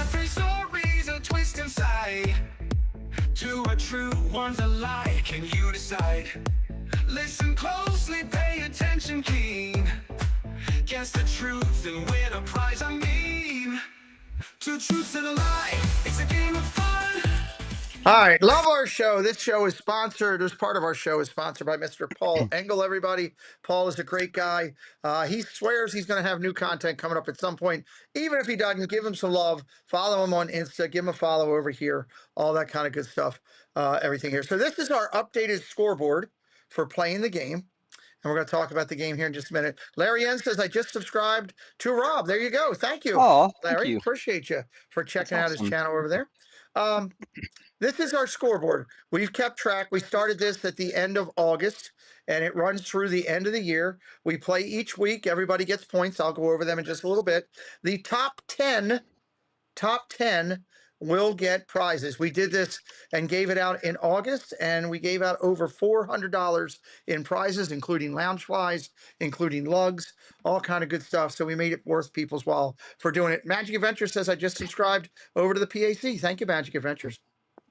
A: Three stories, a twist inside. Two are true, one's a lie. Can you decide? Listen closely, pay attention keen. Guess the truth and win a prize. I mean, two truths and a lie. It's a game of fun.
B: All right, love our show. This show is sponsored. This part of our show is sponsored by Mr. Paul Engel. Everybody, Paul is a great guy. He swears he's going to have new content coming up at some point. Even if he doesn't, give him some love. Follow him on Insta. Give him a follow over here. All that kind of good stuff. Everything here. So this is our updated scoreboard for playing the game. And we're going to talk about the game here in just a minute. Larry N says, I just subscribed to Rob. There you go. Thank you,
G: Oh,
B: Larry.
G: thank you.
B: Appreciate you for checking out his
G: awesome.
B: channel over there. This is our scoreboard. We've kept track. We started this at the end of August, and it runs through the end of the year. We play each week. Everybody gets points. I'll go over them in just a little bit. The top 10 will get prizes. We did this and gave it out in August, and we gave out over $400 in prizes, including lounge flies, including lugs, all kind of good stuff. So we made it worth people's while for doing it. Magic Adventures says, I just subscribed over to the PAC. Thank you, Magic Adventures.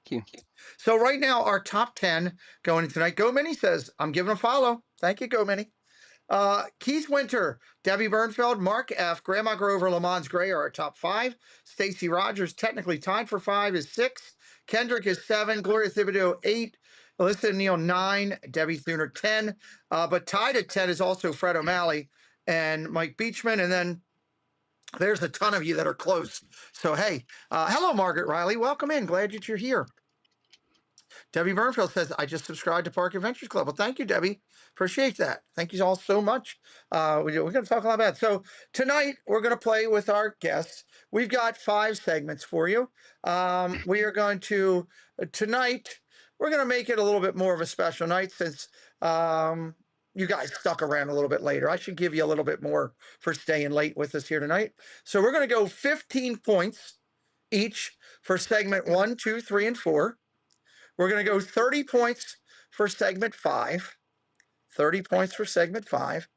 G: Thank you.
B: So right now, our top 10 going in tonight. Go Mini says, I'm giving a follow. Thank you, Go Mini. Keith Winter, Debbie Bernfeld, Mark F., Grandma Grover, Lamont Gray are our top 5. Stacy Rogers, technically tied for 5, is 6. Kendrick is 7. Gloria Thibodeau, 8. Alyssa Neal, 9. Debbie Thuner, 10. But tied at 10 is also Fred O'Malley and Mike Beachman. And then there's a ton of you that are close. So, hey, hello, Margaret Riley. Welcome in. Glad that you're here. Debbie Bernfeld says, I just subscribed to Park Adventures Club. Well, thank you, Debbie. Appreciate that. Thank you all so much. We're going to talk a lot about it. So tonight, we're going to play with our guests. We've got 5 segments for you. We are going to, tonight, we're going to make it a little bit more of a special night since you guys stuck around a little bit later. I should give you a little bit more for staying late with us here tonight. So we're going to go 15 points each for segment 1, 2, 3, and 4. We're going to go 30 points for segment 5. 30 points for segment 5.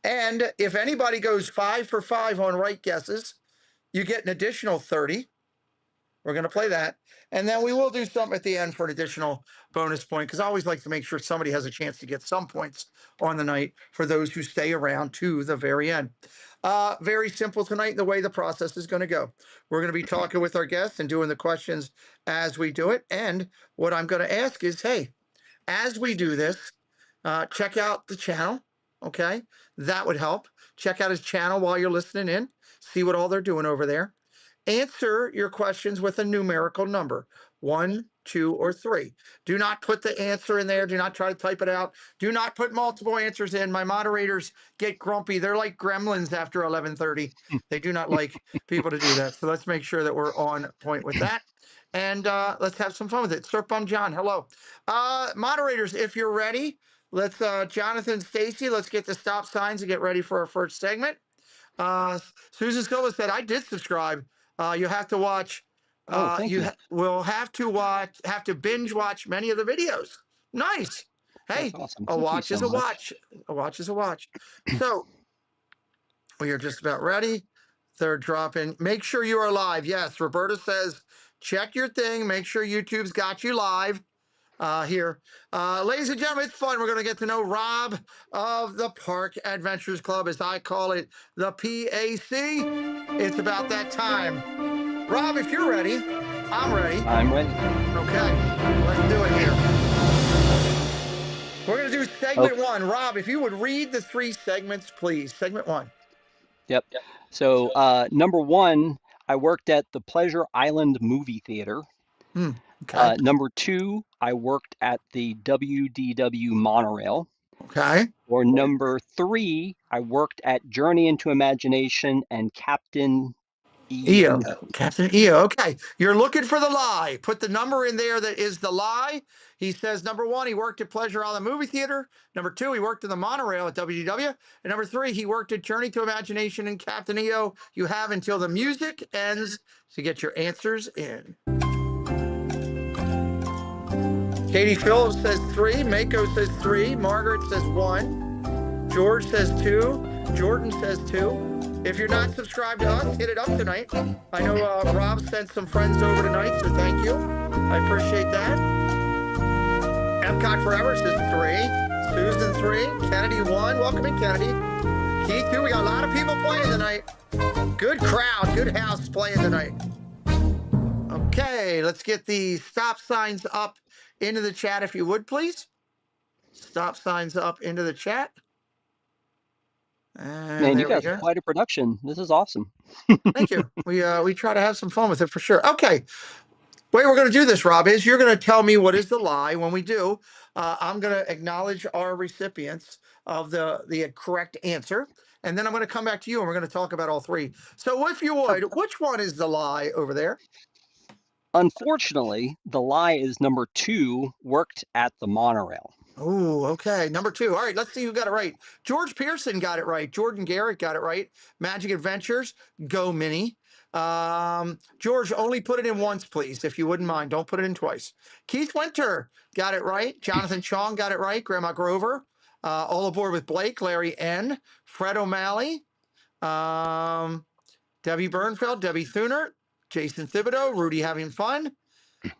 B: And if anybody goes 5 for 5 on right guesses, you get an additional 30. We're going to play that. And then we will do something at the end for an additional bonus point, because I always like to make sure somebody has a chance to get some points on the night for those who stay around to the very end. Very simple tonight, the way the process is going to go. We're going to be talking with our guests and doing the questions as we do it. And what I'm going to ask is, hey, as we do this, check out the channel. Okay, that would help. Check out his channel while you're listening in. See what all they're doing over there. Answer your questions with a numerical number, 1, 2, or 3. Do not put the answer in there. Do not try to type it out. Do not put multiple answers in. My moderators get grumpy. They're like gremlins after 11:30. They do not like people to do that. So let's make sure that we're on point with that. And let's have some fun with it. Surf Bum John, hello. Moderators, if you're ready, let's, Jonathan, Stacy, let's get the stop signs and get ready for our first segment. Susan Silva said, I did subscribe. You'll have to watch
G: Oh, thank you.
B: Will have to binge watch many of the videos. Nice.
G: That's
B: Hey,
G: awesome.
B: a
G: Thank you
B: watch
G: so
B: is a
G: much.
B: watch. A watch is a watch. So we are just about ready. Third drop in. Make sure you are live. Yes, Roberta says check your thing. Make sure YouTube's got you live here. Ladies and gentlemen, it's fun. We're going to get to know Rob of the Park Adventures Club, as I call it, the PAC. It's about that time. Rob, if you're ready, I'm ready.
G: I'm ready.
B: Okay, let's do it here. We're going to do segment one. Rob, if you would read the 3 segments, please. Segment 1.
G: Yep. So, number 1, I worked at the Pleasure Island movie theater.
B: Okay.
G: Number 2, I worked at the WDW monorail.
B: Okay.
G: Or number 3, I worked at Journey into Imagination and Captain EO.
B: Captain EO. Okay. You're looking for the lie. Put the number in there that is the lie. He says number 1, he worked at Pleasure Island Movie Theater. Number 2, he worked in the monorail at WDW. And number 3, he worked at Journey to Imagination and Captain EO. You have until the music ends to get your answers in. Katie Phillips says 3. Mako says 3. Margaret says 1. George says 2. Jordan says 2. If you're not subscribed to us, hit it up tonight. I know Rob sent some friends over tonight, so thank you. I appreciate that. Epcot Forever says 3. Susan 3. Kennedy 1. Welcome in, Kennedy. Keith 2. We got a lot of people playing tonight. Good crowd. Good house playing tonight. Okay, let's get the stop signs up into the chat, if you would, please. Stop signs up into the chat. And
G: Man, you
B: there we
G: guys
B: go.
G: have quite a production. This is awesome.
B: Thank you. We try to have some fun with it for sure. Okay. Way we're going to do this, Rob, is you're going to tell me what is the lie. When we do, I'm going to acknowledge our recipients of the correct answer. And then I'm going to come back to you and we're going to talk about all 3. So if you would, which one is the lie over there?
G: Unfortunately, the lie is number 2, worked at the monorail.
B: Oh, okay. Number 2. All right, let's see who got it right. George Pearson got it right. Jordan Garrett got it right. Magic Adventures, Go Mini. George, only put it in once, please, if you wouldn't mind. Don't put it in twice. Keith Winter got it right. Jonathan Chong got it right. Grandma Grover. All Aboard with Blake. Larry N. Fred O'Malley. Debbie Bernfeld. Debbie Thuner. Jason Thibodeau. Rudy Having Fun.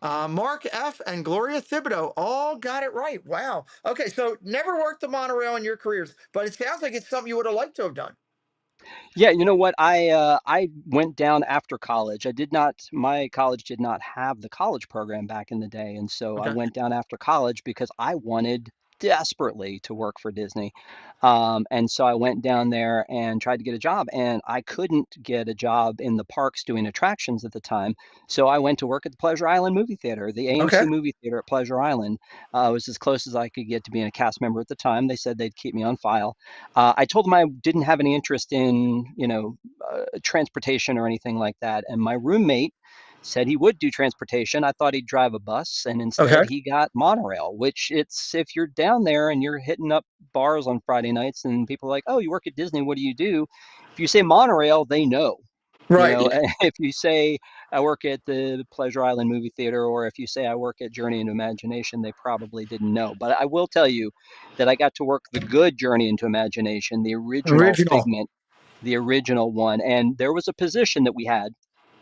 B: Mark F. and Gloria Thibodeau all got it right. Wow. Okay, so never worked the monorail in your careers, but it sounds like it's something you would have liked to have done.
G: Yeah, you know what? I went down after college. My college did not have the college program back in the day, and so I
B: Okay.
G: went down after college because I wanted desperately to work for Disney. And so I went down there and tried to get a job, and I couldn't get a job in the parks doing attractions at the time. So I went to work at the Pleasure Island movie theater, the
B: Okay.
G: AMC movie theater at Pleasure Island. It was as close as I could get to being a cast member at the time. They said they'd keep me on file. I told them I didn't have any interest in, transportation or anything like that. And my roommate said he would do transportation. I thought he'd drive a bus, and
B: Okay.
G: instead he got monorail, which it's if you're down there and you're hitting up bars on Friday nights and people are like, "Oh, you work at Disney, what do you do?" If you say monorail, they know.
B: Right.
G: If you say I work at the Pleasure Island movie theater, or if you say I work at Journey into Imagination, they probably didn't know. But I will tell you that I got to work the good Journey into Imagination, the original
B: Original.
G: Figment, the original one. And there was a position that we had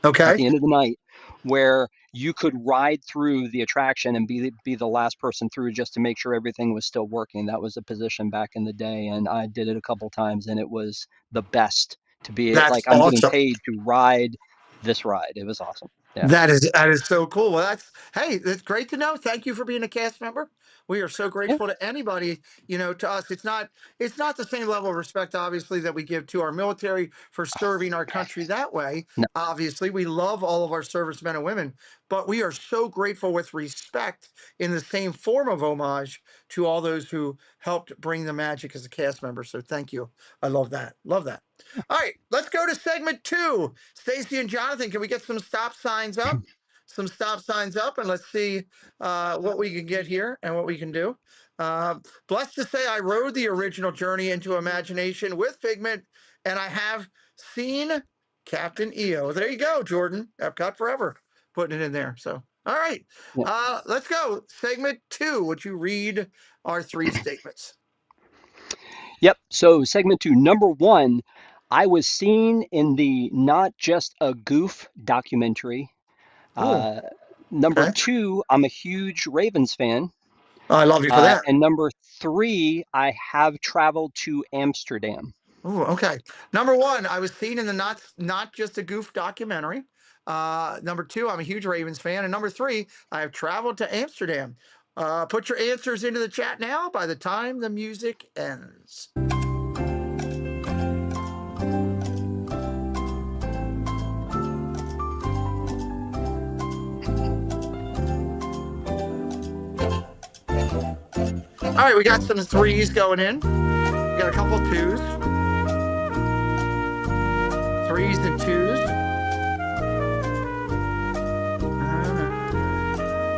G: at
B: Okay.
G: the end of the night where you could ride through the attraction and be the last person through just to make sure everything was still working. That was a position back in the day, and I did it a couple times, and it was the best to be
B: That's
G: like, I'm getting
B: awesome.
G: paid to ride this ride. It was awesome. Yeah.
B: That is so cool. Well, that's great to know. Thank you for being a cast member. We are so
G: Yeah.
B: grateful to anybody, to us. It's not the same level of respect, obviously, that we give to our military for serving our country that way.
G: No.
B: Obviously, we love all of our servicemen and women, but we are so grateful with respect in the same form of homage to all those who helped bring the magic as a cast member. So thank you. I love that. Love that. All right, let's go to segment 2. Stacy and Jonathan, can we get some stop signs up? Some stop signs up, and let's see what we can get here and what we can do. Blessed to say, I rode the original Journey into Imagination with Figment, and I have seen Captain EO. There you go, Jordan. Epcot Forever. putting it in there. So, all right,
G: Yeah.
B: let's go. Segment 2. Would you read our 3 statements?
G: Yep. So segment 2, number 1, I was seen in the Not Just a Goof documentary.
B: Ooh,
G: Uh, Number
B: okay.
G: 2, I'm a huge Ravens fan.
B: I love you for that.
G: And number 3, I have traveled to Amsterdam.
B: Ooh, okay. Number 1, I was seen in the Not Just a Goof documentary. Number 2, I'm a huge Ravens fan, and number 3, I have traveled to Amsterdam. Put your answers into the chat now by the time the music ends. All right, we got some 3s going in. We got a couple 2s. 3s and 2s.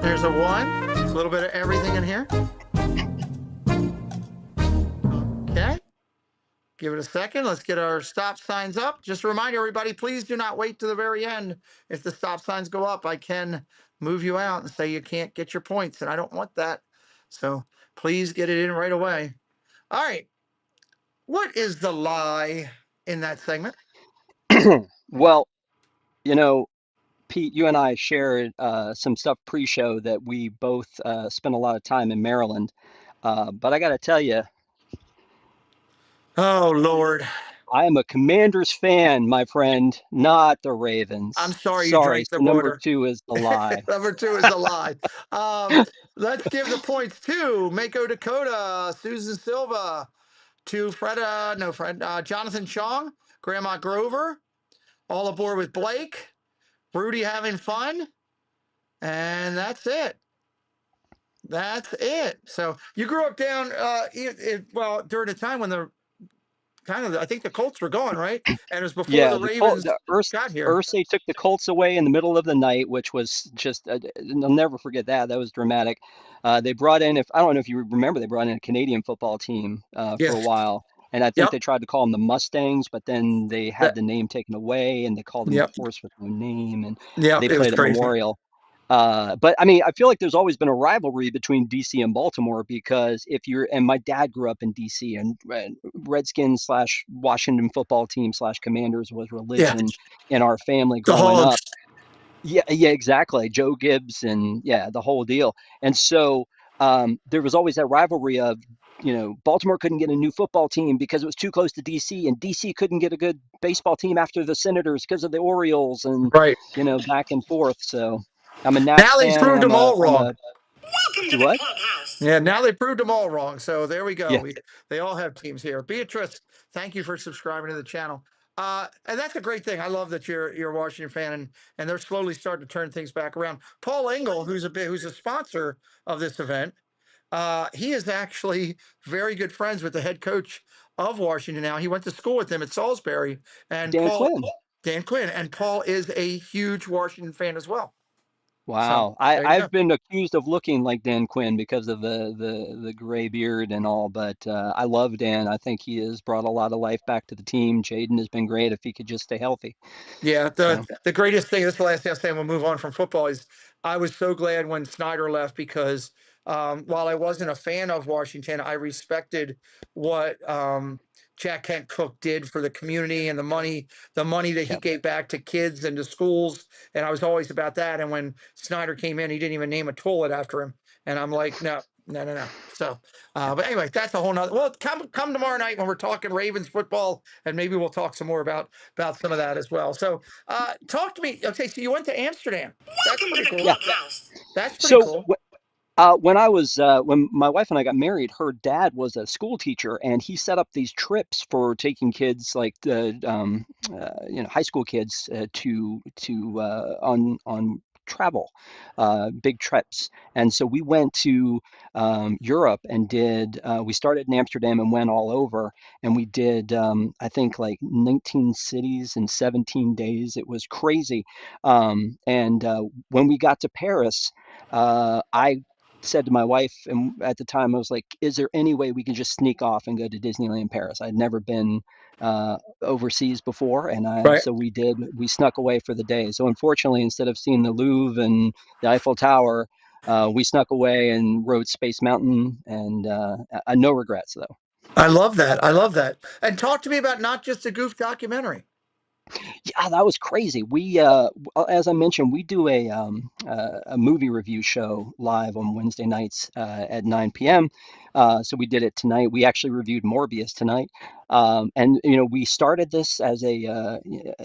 B: There's a 1. A little bit of everything in here. Okay. Give it a second. Let's get our stop signs up. Just a reminder, everybody, please do not wait to the very end. If the stop signs go up, I can move you out and say you can't get your points, and I don't want that. So please get it in right away. All right. What is the lie in that segment?
G: Well, you know, Pete, you and I shared some stuff pre-show that we both spent a lot of time in Maryland. But I got to tell you,
B: Oh, Lord.
G: I am a Commanders fan, my friend, not the
B: I'm
G: Ravens.
B: sorry you
G: Sorry.
B: drank the
G: So number
B: water.
G: 2 is the lie.
B: Number 2 is a lie. Let's give the points to Mako Dakota, Susan Silva, to Jonathan Chong, Grandma Grover, all aboard with Blake, Rudy having fun, and that's it. That's it. So you grew up down, well, during the time when I think the Colts were going, right? And it was before
G: Yeah,
B: the Ravens
G: the
B: got here.
G: Ursay took the Colts away in the middle of the night, which was just I'll never forget that. That was dramatic. They brought in, if I don't know if you remember, they brought in a Canadian football team for a
B: Yes.
G: while, and I think
B: Yep.
G: they tried to call them the Mustangs, but then they had
B: That.
G: the name taken away, and they called them the
B: Yep.
G: Horse with No Name, and
B: Yep.
G: they
B: It was
G: played at
B: crazy.
G: Memorial. But I mean, I feel like there's always been a rivalry between DC and Baltimore because and my dad grew up in DC, and Redskins slash Washington football team slash Commanders was
B: Yeah.
G: religion in our family
B: The
G: growing up.
B: Hogs.
G: Yeah, exactly. Joe Gibbs and yeah, the whole deal. And so there was always that rivalry of, Baltimore couldn't get a new football team because it was too close to DC, and DC couldn't get a good baseball team after the Senators because of the Orioles, and
B: Right.
G: back and forth. So I'm a Nats
B: Now they
G: fan, and
B: proved them all
G: I'm
B: wrong.
G: a do what?
B: Yeah, now they proved them all wrong. So there we go.
G: Yeah,
B: They all have teams here. Beatrice, thank you for subscribing to the channel. And that's a great thing. I love that you're a Washington fan, and they're slowly starting to turn things back around. Paul Engel, who's a sponsor of this event, he is actually very good friends with the head coach of Washington now. He went to school with him at Salisbury, and
G: Dan Quinn.
B: Dan Quinn, and Paul is a huge Washington fan as well. So
G: Wow.
B: there you go.
G: I've been accused of looking like Dan Quinn because of the gray beard and all, but I love Dan. I think he has brought a lot of life back to the team. Jaden has been great if he could just stay healthy.
B: Yeah,
G: So,
B: the greatest thing, this is the last thing I'll say, and we'll move on from football, is I was so glad when Snyder left because while I wasn't a fan of Washington, I respected what Jack Kent Cook did for the community and the money that he
G: yeah.
B: gave back to kids and to schools. And I was always about that. And when Snyder came in, he didn't even name a toilet after him. And I'm like, no, no, no, no. So, but anyway, that's a whole nother. Well, come tomorrow night when we're talking Ravens football, and maybe we'll talk some more about some of that as well. So, talk to me. Okay, so you went to Amsterdam. That's pretty cool.
G: Yeah.
B: That's pretty
G: So
B: cool.
G: when my wife and I got married, her dad was a school teacher, and he set up these trips for taking kids like the high school kids on travel, big trips. And so we went to Europe and we started in Amsterdam and went all over, and we did I think like 19 cities in 17 days. It was crazy. And when we got to Paris, I said to my wife, and at the time I was like, is there any way we can just sneak off and go to Disneyland Paris? I'd never been overseas before, and
B: Right.
G: so we did. We snuck away for the day. So unfortunately, instead of seeing the Louvre and the Eiffel Tower, we snuck away and rode Space Mountain, and no regrets though.
B: I love that. I love that. And talk to me about not just a goof documentary.
G: Yeah, that was crazy. We, as I mentioned, we do a movie review show live on Wednesday nights at 9 p.m. So we did it tonight. We actually reviewed Morbius tonight, and we started this as a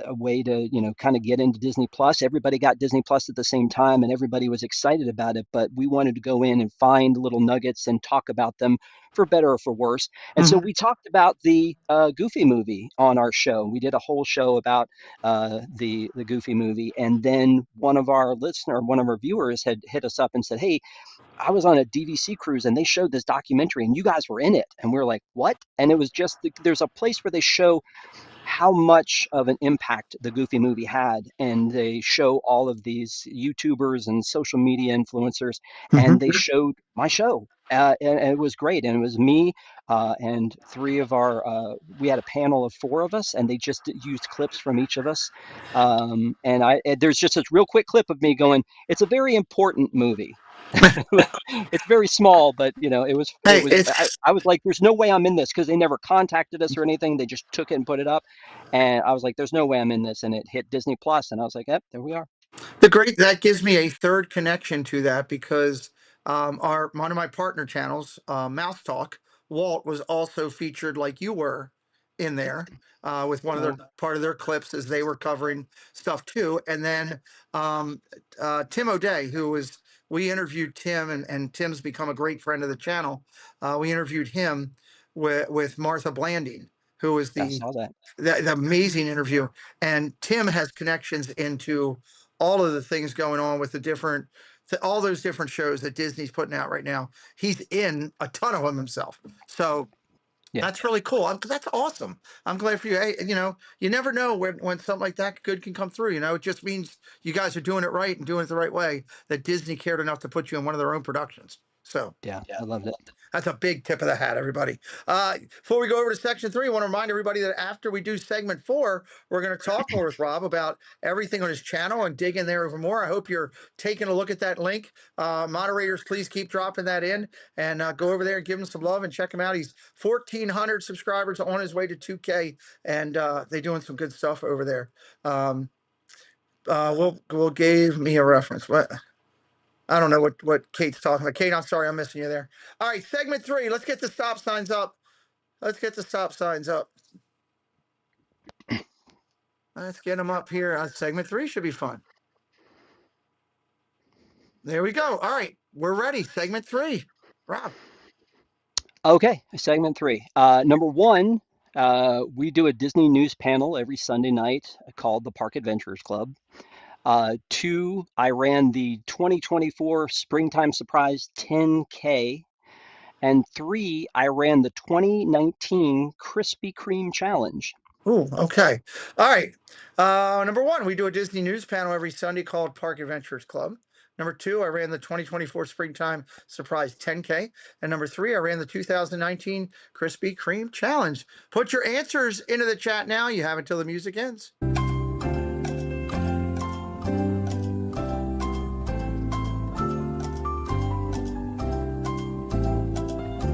G: way to kind of get into Disney Plus. Everybody got Disney Plus at the same time, and everybody was excited about it. But we wanted to go in and find little nuggets and talk about them for better or for worse. And so we talked about the Goofy movie on our show. We did a whole show about the Goofy movie, and then one of our viewers had hit us up and said, "Hey, I was on a DVC cruise and they showed this documentary and you guys were in it." And we are like, "What?" And it was just there's a place where they show how much of an impact the Goofy movie had, and they show all of these YouTubers and social media influencers, and they showed my show. And it was great. And it was me and three of we had a panel of four of us, and they just used clips from each of us. And there's just this real quick clip of me going, "It's a very important movie." It's very small, but
B: Hey, it's
G: I was like, there's no way I'm in this, because they never contacted us or anything. They just took it and put it up. And I was like, there's no way I'm in this. And it hit Disney Plus, and I was like, yep, there we are.
B: that gives me a third connection to that because our one of my partner channels, Mouse Talk, Walt was also featured like you were in there with one of their
G: Oh,
B: part of their clips as they were covering stuff too. And then Tim O'Day, who was we interviewed Tim, and Tim's become a great friend of the channel. We interviewed him with Martha Blanding, who was
G: I saw that.
B: the amazing interview. And Tim has connections into all of the things going on with the different all those different shows that Disney's putting out right now. He's in a ton of them himself. So
G: Yeah.
B: that's really cool. That's awesome. I'm glad for you. Hey, you never know when something like that good can come through. It just means you guys are doing it right and doing it the right way, that Disney cared enough to put you in one of their own productions. So
G: Yeah. I loved it.
B: that's a big tip of the hat, everybody. Before we go over to section 3, I want to remind everybody that after we do segment 4, we're going to talk more with Rob about everything on his channel and dig in there even more. I hope you're taking a look at that link. Moderators, please keep dropping that in, and go over there and give him some love and check him out. He's 1,400 subscribers, on his way to 2K, and they're doing some good stuff over there. Will gave me a reference. What? I don't know what Kate's talking about. Kate, I'm sorry, I'm missing you there. All right, segment 3. Let's get the stop signs up. Let's get the stop signs up. Let's get them up here. Segment 3 should be fun. There we go. All right, we're ready. Segment 3. Rob.
G: Okay. Segment 3. Number 1, we do a Disney news panel every Sunday night called the Park Adventurers Club. 2, I ran the 2024 Springtime Surprise 10K. And 3, I ran the 2019 Krispy Kreme Challenge.
B: Ooh, okay. All right. Number 1, we do a Disney news panel every Sunday called Park Adventurers Club. Number 2, I ran the 2024 Springtime Surprise 10K. And number 3, I ran the 2019 Krispy Kreme Challenge. Put your answers into the chat now. You have until the music ends.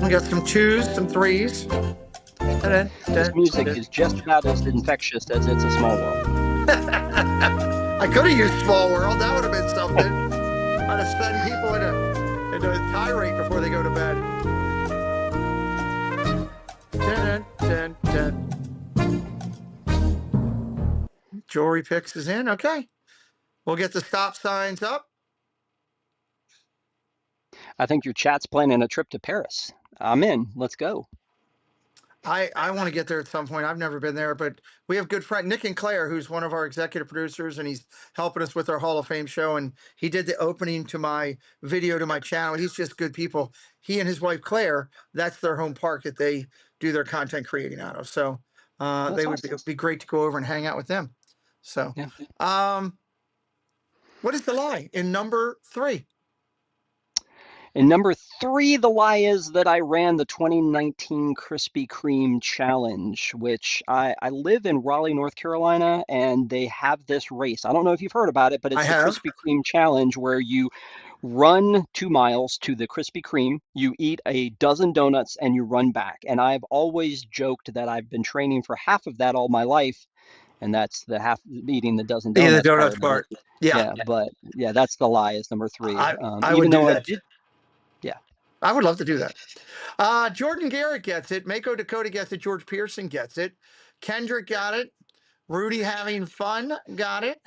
B: We got some 2s, some 3s.
G: This music is just about as infectious as It's a Small World.
B: I could have used Small World. That would have been something. I'd have sent people in a tirade before they go to bed. Dun, dun, dun, dun. Jewelry Picks is in. Okay. We'll get the stop signs up.
G: I think your chat's planning a trip to Paris. I'm in. Let's go.
B: I want to get there at some point. I've never been there, but we have good friend Nick and Claire, who's one of our executive producers, and he's helping us with our Hall of Fame show. And he did the opening to my video to my channel. He's just good people. He and his wife Claire, that's their home park that they do their content creating out of. So it would be great to go over and hang out with them. So
G: Yeah.
B: what is the lie in number 3?
G: And number 3, the lie is that I ran the 2019 Krispy Kreme Challenge, which I live in Raleigh, North Carolina, and they have this race. I don't know if you've heard about it, but
B: I
G: it's the
B: have.
G: Krispy Kreme Challenge where you run 2 miles to the Krispy Kreme, you eat a dozen donuts, and you run back. And I've always joked that I've been training for half of that all my life, and that's the half eating the dozen
B: Yeah, the
G: donuts
B: donuts
G: part of it.
B: part. Yeah,
G: Yeah, but yeah, that's the lie is number 3.
B: I would
G: Even
B: do
G: though I
B: that.
G: did, yeah.
B: I would love to do that. Jordan Garrett gets it. Mako Dakota gets it. George Pearson gets it. Kendrick got it. Rudy having fun got it.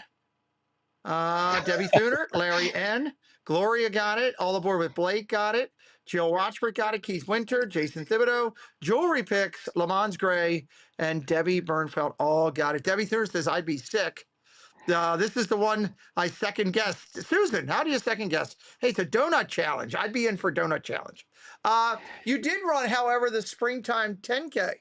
B: Debbie Thuner, Larry N. Gloria got it. All aboard with Blake got it. Jill Rochford got it. Keith Winter, Jason Thibodeau, Jewelry Picks, Lamont Gray, and Debbie Bernfeld all got it. Debbie Thuner says, I'd be sick. This is the one I second guessed. Susan, how do you second guess? Hey, it's a donut challenge. I'd be in for donut challenge. You did run, however, the springtime 10K.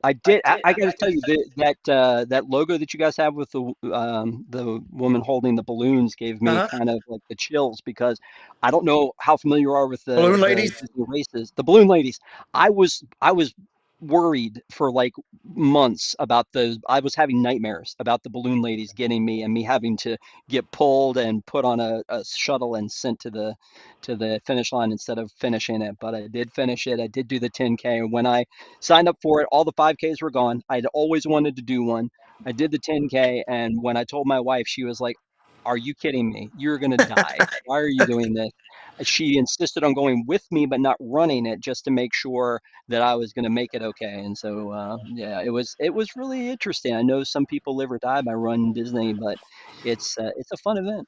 G: I did. I got to tell you that logo that you guys have with the woman holding the balloons gave me kind of like the chills, because I don't know how familiar you are with
B: Balloon
G: the
B: ladies.
G: Disney races. The balloon ladies. I was worried for like months about those. I was having nightmares about the balloon ladies getting me and me having to get pulled and put on a shuttle and sent to the finish line instead of finishing it. But I did finish it. I did do the 10K, and when I signed up for it, all the 5Ks were gone. I'd always wanted to do one. I did the 10K, and when I told my wife, she was like, "Are you kidding me? You're gonna die. Why are you doing this?" She insisted on going with me, but not running it, just to make sure that I was going to make it okay. And so, yeah, it was really interesting. I know some people live or die by running Disney, but it's a fun event.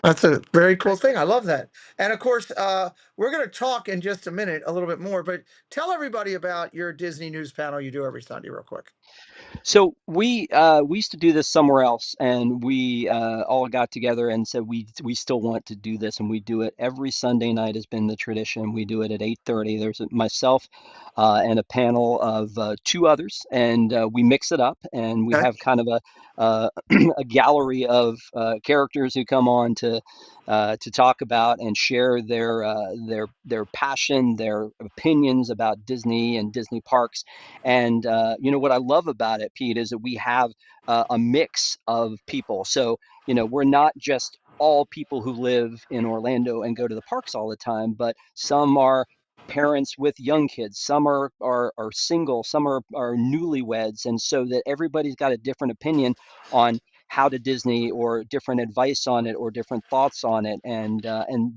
B: That's a very cool thing. I love that. And of course, we're going to talk in just a minute a little bit more, but tell everybody about your Disney news panel you do every Sunday, real quick.
G: So we used to do this somewhere else, and we all got together and said we still want to do this, and we do it every Sunday night has been the tradition. We do it at 8:30. There's myself and a panel of 2 others, and we mix it up, and we
B: Okay.
G: have kind of a gallery of characters who come on to talk about and share their passion, their opinions about Disney and Disney parks. And what I love about it, Pete, is that we have a mix of people. So, we're not just all people who live in Orlando and go to the parks all the time, but some are parents with young kids, some are single, some are newlyweds, and so that everybody's got a different opinion on how to Disney, or different advice on it, or different thoughts on it, and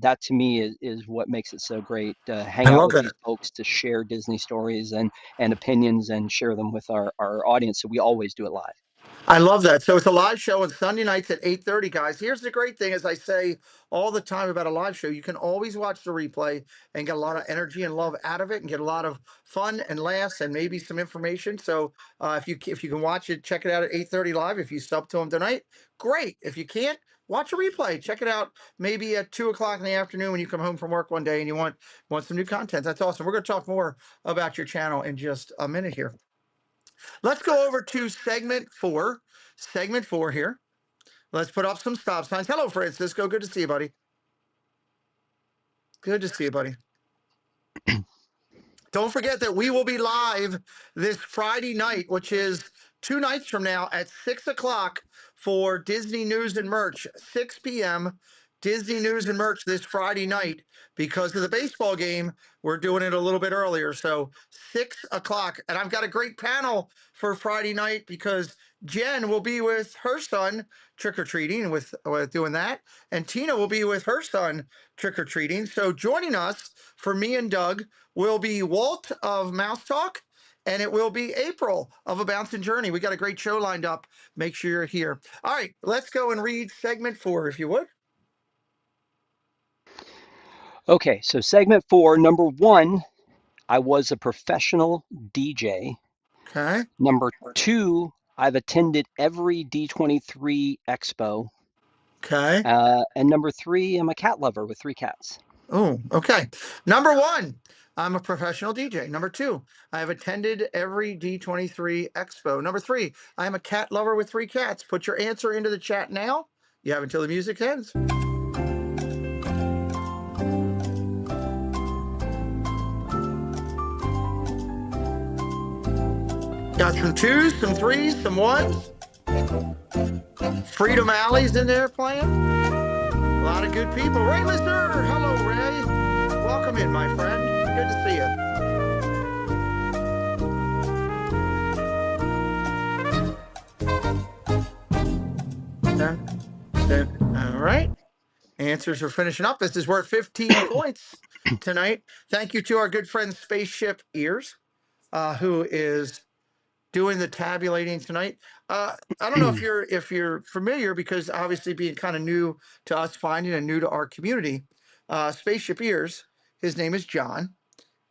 G: that to me is what makes it so great.
B: I
G: Hang out
B: love
G: with these
B: that.
G: folks to share Disney stories and opinions and share them with our audience. So we always do it live.
B: I love that. So it's a live show on Sunday nights at 8:30, guys. Here's the great thing, as I say all the time about a live show, you can always watch the replay and get a lot of energy and love out of it, and get a lot of fun and laughs and maybe some information. So if you can watch it, check it out at 8:30 live. If you sub to them tonight, great. If you can't, watch a replay. Check it out maybe at 2 o'clock in the afternoon when you come home from work one day and you want some new content. That's awesome. We're going to talk more about your channel in just a minute here. Let's go over to segment 4. Segment 4 here. Let's put up some stop signs. Hello, Francisco. Good to see you, buddy. Good to see you, buddy. Don't forget that we will be live this Friday night, which is 2 nights from now at 6 o'clock for Disney News and Merch. 6 p.m. Disney News and Merch this Friday night. Because of the baseball game, we're doing it a little bit earlier. So 6 o'clock. And I've got a great panel for Friday night, because Jen will be with her son trick-or-treating with doing that. And Tina will be with her son trick-or-treating. So joining us for me and Doug will be Walt of Mouse Talk, and it will be April of A Bouncing Journey. We got a great show lined up. Make sure you're here. All right, let's go and read segment 4, if you would.
G: Okay, so segment 4, number 1, I was a professional DJ.
B: Okay.
G: Number 2, I've attended every D23 expo.
B: Okay.
G: And number 3, I'm a cat lover with 3 cats.
B: Oh, okay. Number 1, I'm a professional DJ. Number 2, I have attended every D23 expo. Number 3, I am a cat lover with 3 cats. Put your answer into the chat now. You have until the music ends. Got some twos, some threes, some ones. Freedom Alley's in there playing. A lot of good people. Ray Lizard, hello, Ray. Welcome in, my friend. Good to see you. All right. Answers are finishing up. This is worth 15 points tonight. Thank you to our good friend Spaceship Ears, who is doing the tabulating tonight. I don't know if you're familiar, because obviously being kind of new to us finding and new to our community. Spaceship Ears, his name is John,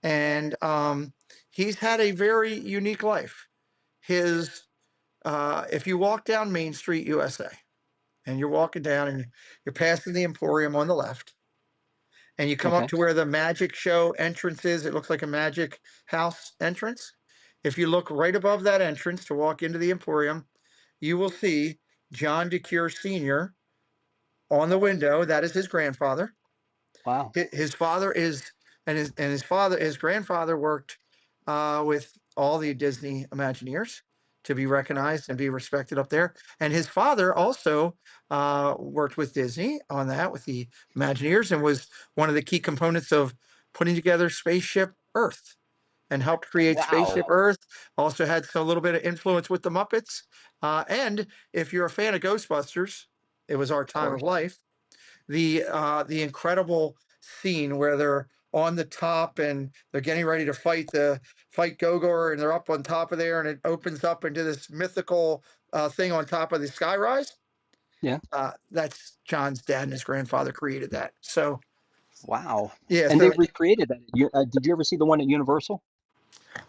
B: and he's had a very unique life. His if you walk down Main Street, USA, and you're walking down and you're passing the Emporium on the left, and you come up
G: Okay.
B: to where the magic show entrance is. It looks like a magic house entrance. If you look right above that entrance to walk into the Emporium, you will see John DeCure Sr. on the window. That is his grandfather.
G: Wow.
B: His father is, and his grandfather worked with all the Disney Imagineers to be recognized and be respected up there. And his father also worked with Disney on that, with the Imagineers, and was one of the key components of putting together Spaceship Earth and helped create Spaceship
G: Wow.
B: Earth. Also had a little bit of influence with the Muppets. And if you're a fan of Ghostbusters, it was our
G: Of
B: time
G: course.
B: of life. The incredible scene where they're on the top and they're getting ready to fight Gogor, and they're up on top of there, and it opens up into this mythical thing on top of the skyrise.
G: Yeah.
B: That's John's dad and his grandfather created that. So
G: Wow.
B: yeah,
G: And they
B: so
G: recreated that. Did you ever see the one at Universal?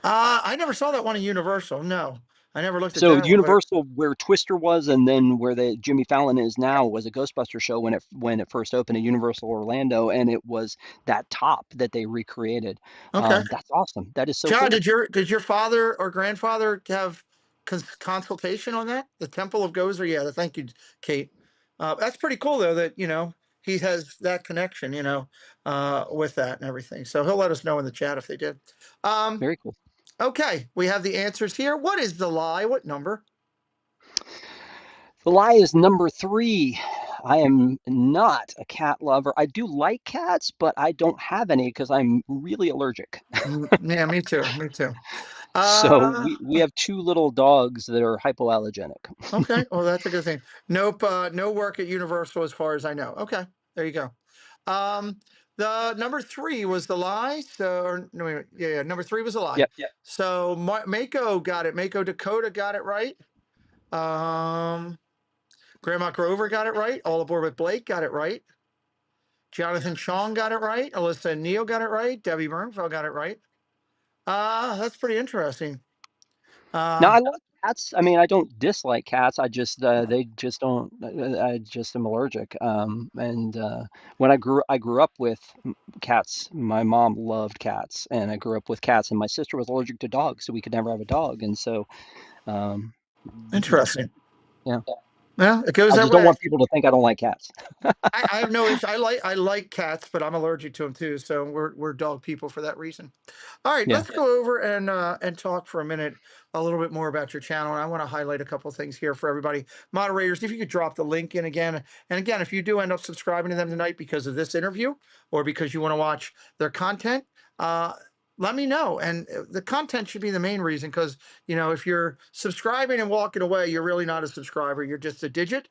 B: I never saw that one in Universal. No, I never looked at
G: So
B: that one. But
G: Universal, where Twister was, and then where the Jimmy Fallon is now, was a Ghostbuster show when it first opened at Universal Orlando, and it was that top that they recreated.
B: okay,
G: That's awesome. That is so
B: John,
G: cool.
B: did your father or grandfather have consultation on that? The Temple of Gozer? Yeah, thank you, Kate. That's pretty cool, though, that he has that connection, with that and everything. So he'll let us know in the chat if they did.
G: Very cool.
B: Okay, we have the answers here. What is the lie? What number?
G: The lie is number 3. I am not a cat lover. I do like cats, but I don't have any because I'm really allergic.
B: Yeah, me too. Me too.
G: So
B: Uh,
G: we have 2 little dogs that are hypoallergenic.
B: okay, well, that's a good thing. Nope, no work at Universal as far as I know. Okay, there you go. Um, the number 3 was the lie. So, or, no, wait, yeah, number 3 was a lie.
G: Yep.
B: So Mako got it. Mako Dakota got it right. Grandma Grover got it right. All Aboard with Blake got it right. Jonathan Chong got it right. Alyssa and Neil got it right. Debbie Bernfeld got it right. That's pretty interesting.
G: Now I like cats. I mean, I don't dislike cats. I just they just don't. I just am allergic. And when I grew up with cats. My mom loved cats, and I grew up with cats. And my sister was allergic to dogs, so we could never have a dog. And so, um,
B: Interesting.
G: yeah,
B: Well, it goes
G: I
B: that
G: just don't
B: way.
G: want people to think I don't like cats.
B: I have no issue. I like cats, but I'm allergic to them too. So we're dog people for that reason. All right,
G: Yeah,
B: let's go over and talk for a minute a little bit more about your channel. And I want to highlight a couple of things here for everybody. Moderators, if you could drop the link in again. And again, if you do end up subscribing to them tonight because of this interview or because you want to watch their content, let me know. And the content should be the main reason, because if you're subscribing and walking away, you're really not a subscriber. You're just a digit.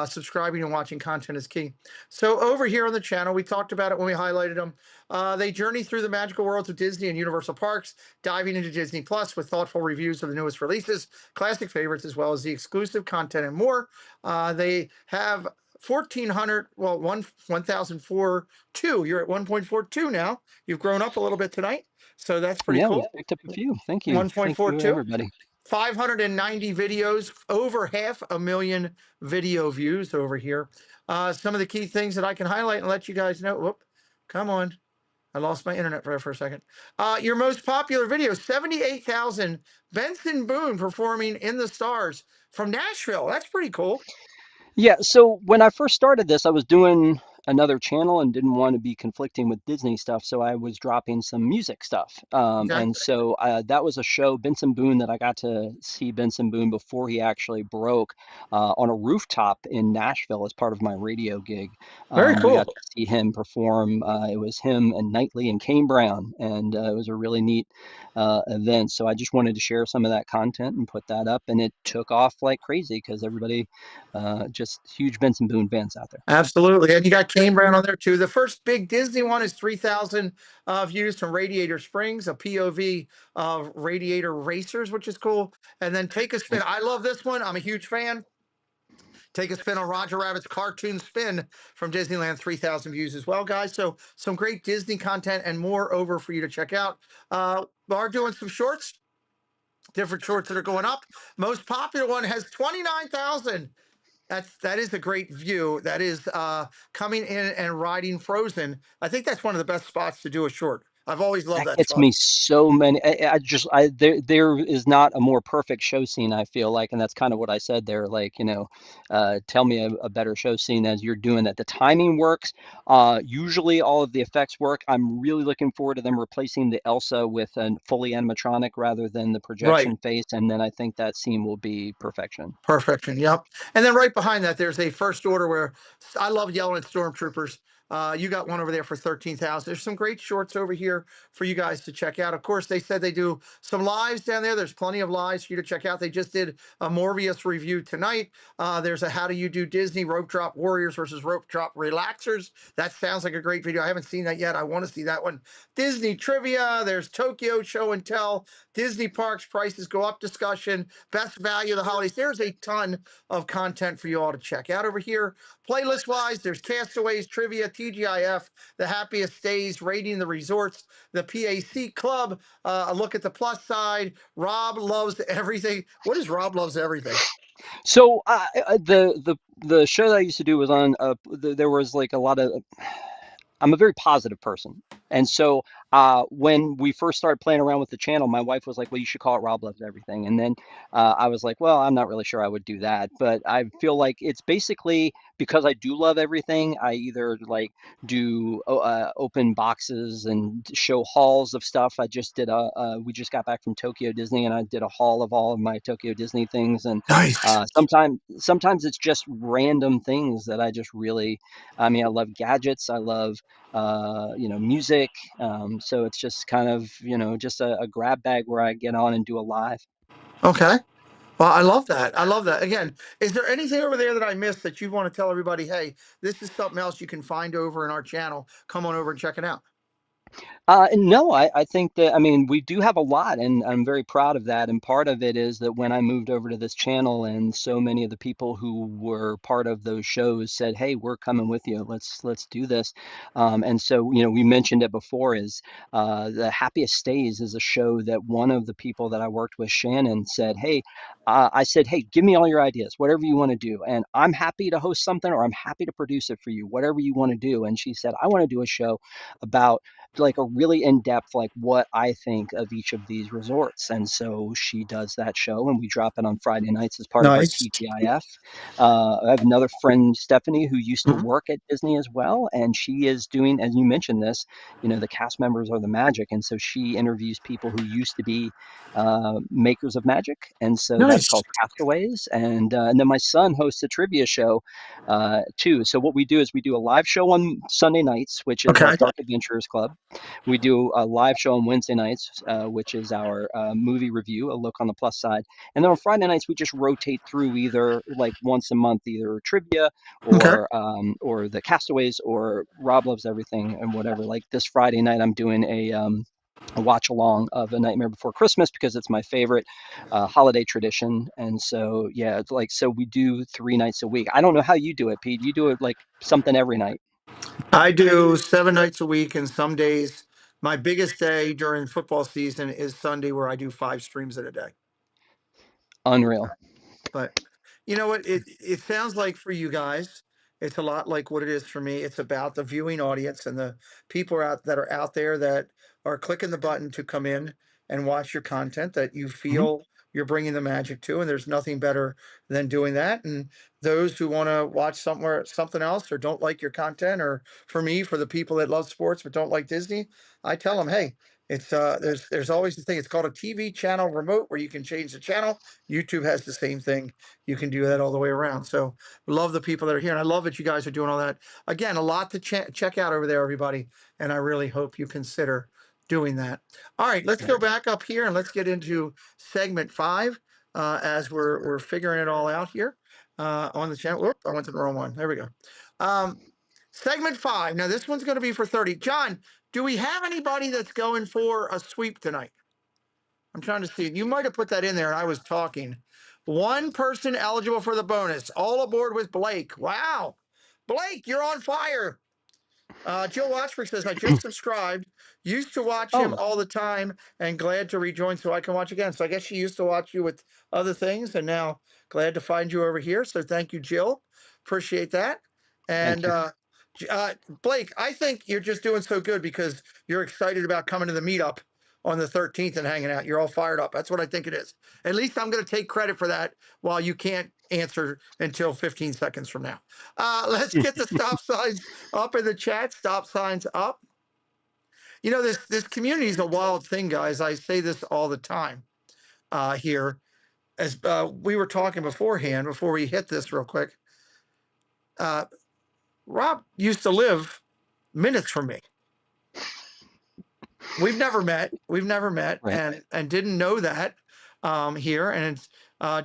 B: Subscribing and watching content is key. So over here on the channel, we talked about it when we highlighted them. They journey through the magical worlds of Disney and Universal Parks, diving into Disney Plus with thoughtful reviews of the newest releases, classic favorites, as well as the exclusive content and more. They have 1,400, well, 1,042. You're at 1.42 now. You've grown up a little bit tonight. So that's pretty
G: yeah, we've
B: cool.
G: picked up a few. Thank you,
B: 1.42.
G: everybody.
B: 590 videos, over 500,000 video views over here. Some of the key things that I can highlight and let you guys know. Whoop, come on. I lost my internet for a second. Your most popular video, 78,000. Benson Boone performing In the Stars from Nashville. That's pretty cool.
G: Yeah, so when I first started this, I was doing another channel and didn't want to be conflicting with Disney stuff, so I was dropping some music stuff.
B: Okay.
G: And so that was a show, Benson Boone, that I got to see Benson Boone before he actually broke on a rooftop in Nashville as part of my radio gig.
B: Very
G: We got
B: cool.
G: to see him perform. It was him and Knightley and Kane Brown, and it was a really neat event. So I just wanted to share some of that content and put that up, and it took off like crazy because everybody just huge Benson Boone fans out there.
B: Absolutely. And you got Kane Brown on there too. The first big Disney one is 3,000 views from Radiator Springs, a POV of Radiator Racers, which is cool. And then Take a Spin. I love this one. I'm a huge fan. Take a spin on Roger Rabbit's cartoon spin from Disneyland, 3,000 views as well, guys. So some great Disney content and more over for you to check out. We are doing some shorts, different shorts that are going up. Most popular one has 29,000. That is a great view. That is coming in and riding Frozen. I think that's one of the best spots to do a short. I've always loved
G: That
B: that
G: gets
B: spot.
G: me so many. There is not a more perfect show scene, I feel like, and that's kind of what I said there. Like, tell me a better show scene as you're doing that. The timing works. Usually all of the effects work. I'm really looking forward to them replacing the Elsa with a fully animatronic rather than the
B: Right.
G: projection face, and then I think that scene will be perfection.
B: Perfection. Yep. And then right behind that, there's a first order where I love yelling at stormtroopers. You got one over there for 13,000. There's some great shorts over here for you guys to check out. Of course, they said they do some lives down there. There's plenty of lives for you to check out. They just did a Morbius review tonight. There's a How Do You Do Disney Rope Drop Warriors versus Rope Drop Relaxers. That sounds like a great video. I haven't seen that yet. I want to see that one. Disney trivia. There's Tokyo Show and Tell. Disney Parks prices go up discussion. Best value of the holidays. There's a ton of content for you all to check out over here. Playlist wise, there's Castaways, Trivia, TGIF, The Happiest Days, Rating the Resorts, the PAC Club, a look at the plus side. Rob Loves Everything. What is Rob Loves Everything?
G: So the show that I used to do was on. There was like a lot of. I'm a very positive person. And so when we first started playing around with the channel, my wife was like, well, you should call it Rob Loves Everything. And then I was like, well, I'm not really sure I would do that. But I feel like it's basically because I do love everything. I either like do open boxes and show hauls of stuff. I just did we just got back from Tokyo Disney and I did a haul of all of my Tokyo Disney things. And
B: Nice.
G: sometimes it's just random things that I just really, I mean, I love gadgets. I love music. So it's just kind of, just a grab bag where I get on and do a live.
B: Okay. Well, I love that. I love that. Again, is there anything over there that I missed that you want to tell everybody? Hey, this is something else you can find over in our channel. Come on over and check it out.
G: No, I think that, I mean, we do have a lot, and I'm very proud of that. And part of it is that when I moved over to this channel, and so many of the people who were part of those shows said, "Hey, we're coming with you. Let's do this." And so, we mentioned it before. Is The Happiest Stays is a show that one of the people that I worked with, Shannon, said, "Hey," I said, "Hey, give me all your ideas, whatever you want to do, and I'm happy to host something, or I'm happy to produce it for you, whatever you want to do." And she said, "I want to do a show about." Like a really in-depth like what I think of each of these resorts. And so she does that show and we drop it on Friday nights as part of our
B: Nice.
G: TGIF. I have another friend, Stephanie, who used to
B: Mhm.
G: work at Disney as well, and she is doing, as you mentioned this, the cast members are the magic, and so she interviews people who used to be makers of magic, and so that's
B: Nice.
G: called Castaways. And then my son hosts a trivia show too. So what we do is we do a live show on Sunday nights, which is our
B: Okay.
G: Park Adventurers Club. We do a live show on Wednesday nights, which is our movie review, a look on the plus side. And then on Friday nights, we just rotate through either like once a month, either trivia
B: Okay.
G: or the Castaways or Rob Loves Everything and whatever. Like this Friday night, I'm doing a watch along of A Nightmare Before Christmas because it's my favorite holiday tradition. And so, yeah, it's like, so we do 3 nights a week. I don't know how you do it, Pete. You do it like something every night.
B: I do 7 nights a week, and some days, my biggest day during football season is Sunday, where I do 5 streams in a day.
G: Unreal.
B: But you know what? It sounds like for you guys, it's a lot like what it is for me. It's about the viewing audience and the people that are out there that are clicking the button to come in and watch your content that you
G: Mhm.
B: feel you're bringing the magic to, and there's nothing better than doing that. And those who want to watch something else or don't like your content, or for me, for the people that love sports but don't like Disney, I tell them, hey, it's there's always the thing. It's called a TV channel remote where you can change the channel. YouTube has the same thing. You can do that all the way around. So love the people that are here, and I love that you guys are doing all that. Again, a lot to check out over there, everybody, and I really hope you consider doing that. All right, let's go back up here and let's get into segment 5 as we're figuring it all out here on the channel. Whoop, I went to the wrong one. There we go. Segment 5. Now this one's going to be for 30. John, do we have anybody that's going for a sweep tonight? I'm trying to see. You might have put that in there and I was talking. One person eligible for the bonus. All aboard with Blake. Wow. Blake, you're on fire. Jill Watchford says, I just subscribed. Used to watch him all the time and glad to rejoin so I can watch again. So I guess she used to watch you with other things and now glad to find you over here. So thank you, Jill. Appreciate that. And Blake, I think you're just doing so good because you're excited about coming to the meetup on the 13th and hanging out. You're all fired up. That's what I think it is. At least I'm going to take credit for that while you can't answer until 15 seconds from now. Let's get the stop signs up in the chat. Stop signs up. You know, this community is a wild thing, guys. I say this all the time here. As we were talking beforehand, before we hit this real quick, Rob used to live minutes from me. We've never met, right. and didn't know that here. And it's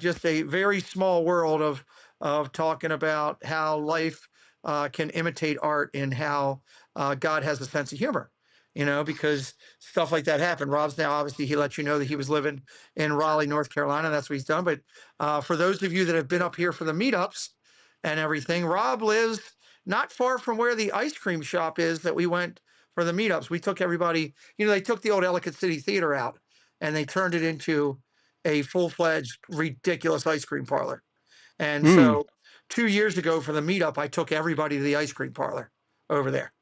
B: just a very small world of talking about how life can imitate art and how God has a sense of humor, you know, because stuff like that happened. Rob's now, obviously, he let you know that he was living in Raleigh, North Carolina. That's what he's done. But for those of you that have been up here for the meetups and everything, Rob lives not far from where the ice cream shop is that we went for the meetups. We took everybody, you know, they took the old Ellicott City Theater out and they turned it into a full-fledged, ridiculous ice cream parlor. And so 2 years ago for the meetup, I took everybody to the ice cream parlor over there.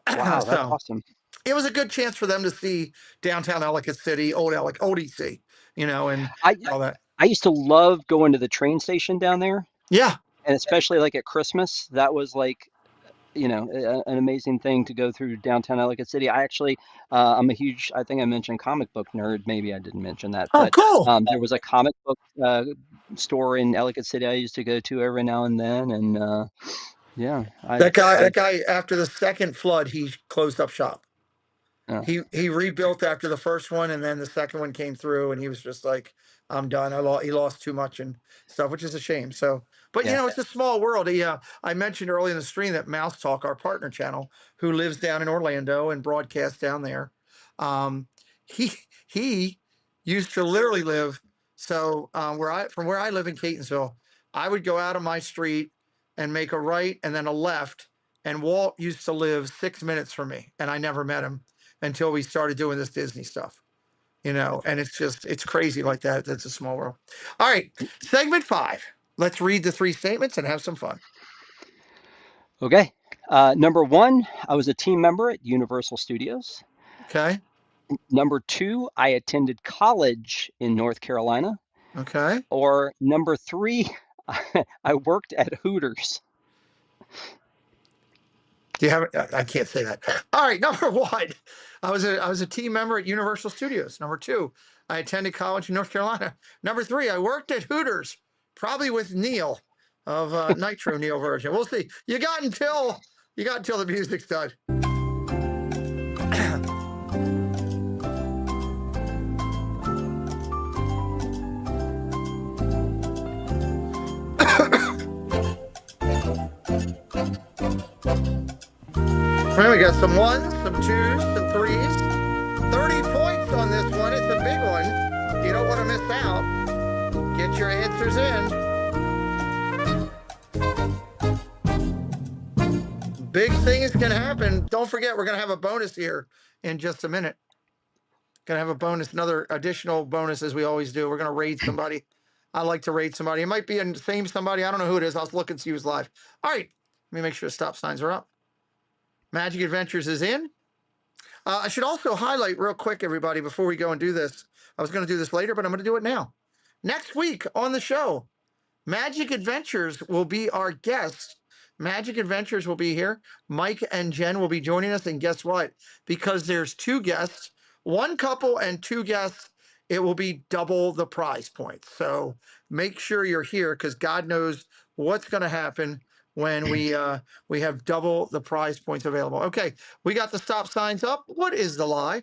G: Wow, that's awesome.
B: It was a good chance for them to see downtown Ellicott City, old EC, you know, and all that.
G: I used to love going to the train station down there.
B: Yeah.
G: And especially like at Christmas, that was like, you know, an amazing thing to go through downtown Ellicott City. I actually, I'm a huge, I think I mentioned comic book nerd. Maybe I didn't mention that.
B: Oh,
G: but,
B: cool.
G: There was a comic book store in Ellicott City I used to go to every now and then. And yeah.
B: That guy, after the second flood, he closed up shop. He rebuilt after the first one, and then the second one came through, and he was just like, I'm done. He lost too much and stuff, which is a shame. So, but you know, it's a small world. I mentioned early in the stream that Mouse Talk, our partner channel, who lives down in Orlando and broadcasts down there, he used to literally live. So from where I live in Catonsville, I would go out of my street and make a right and then a left. And Walt used to live 6 minutes from me, and I never met him until we started doing this Disney stuff, you know, and it's crazy like that. That's a small world. All right. Segment 5. Let's read the 3 statements and have some fun.
G: Okay. Number 1, I was a team member at Universal Studios.
B: Okay.
G: Number 2, I attended college in North Carolina.
B: Okay.
G: Or number 3, I worked at Hooters.
B: Do you have it? I can't say that. All right. Number 1, I was a team member at Universal Studios. Number 2, I attended college in North Carolina. Number 3, I worked at Hooters, probably with Neil of Nitro Neil version. We'll see. You got until the music's done. We got some 1s, some 2s, some 3s. 30 points on this one. It's a big one. You don't want to miss out. Get your answers in. Big things can happen. Don't forget, we're going to have a bonus here in just a minute. Going to have a bonus, another additional bonus as we always do. We're going to raid somebody. I like to raid somebody. It might be the same somebody. I don't know who it is. I'll look and see who's live. All right. Let me make sure the stop signs are up. Magic Adventures is in. I should also highlight real quick, everybody, before we go and do this. I was going to do this later, but I'm going to do it now. Next week on the show, Magic Adventures will be our guest. Magic Adventures will be here. Mike and Jen will be joining us. And guess what? Because there's two guests, one couple and two guests, it will be double the prize points. So make sure you're here because God knows what's going to happen when we have double the prize points available. Okay, we got the stop signs up. What is the lie?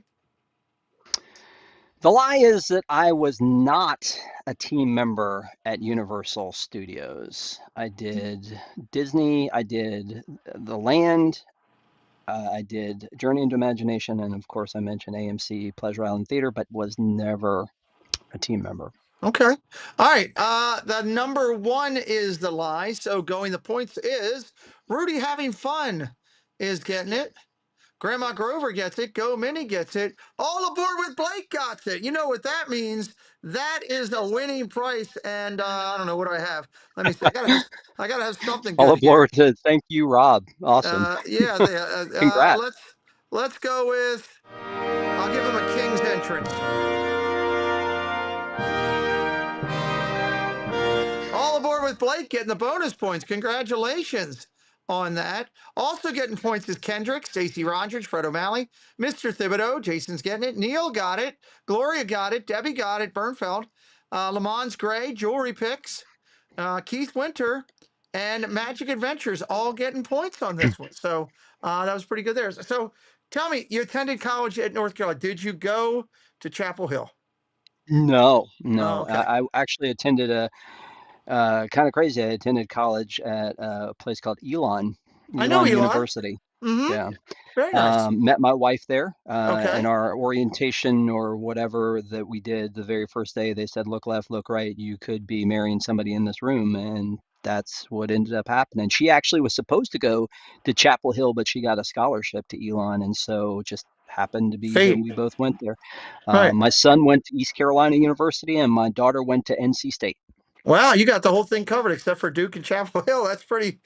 G: The lie is that I was not a team member at Universal Studios. I did Disney, I did the land, I did Journey into Imagination, and of course I mentioned AMC Pleasure Island Theater, but was never a team member.
B: Okay. All right. The number one is the lie. So going the points is Rudy having fun is getting it. Grandma Grover gets it. Go Minnie gets it. All aboard with Blake got it. You know what that means? That is a winning price. And I don't know what do I have. Let me see. I gotta have something
G: All
B: good here.
G: aboard to thank you, Rob. Awesome.
B: Yeah.
G: Congrats.
B: Let's go with. I'll give him a king's entrance. All aboard with Blake getting the bonus points. Congratulations on that. Also getting points is Kendrick, Stacey Rogers, Fred O'Malley, Mr. Thibodeau, Jason's getting it, Neil got it, Gloria got it, Debbie got it, Bernfeld, Lamons Gray, Jewelry Picks, Keith Winter, and Magic Adventures all getting points on this one. So that was pretty good there. So tell me, you attended college at North Carolina. Did you go to Chapel Hill?
G: No,
B: Oh,
G: no.
B: okay.
G: I actually attended a kind of crazy. I attended college at a place called
B: I know
G: Elon
B: Elon.
G: University.
B: Mm-hmm.
G: Yeah.
B: Very nice.
G: Met my wife there,
B: Okay.
G: and our orientation or whatever that we did the very first day, they said, look left, look right. You could be marrying somebody in this room. And that's what ended up happening. She actually was supposed to go to Chapel Hill, but she got a scholarship to Elon. And so just happened to be that
B: Fate.
G: we both went there.
B: Right.
G: My son went to East Carolina University, and my daughter went to NC State.
B: Wow, you got the whole thing covered except for Duke and Chapel Hill. That's pretty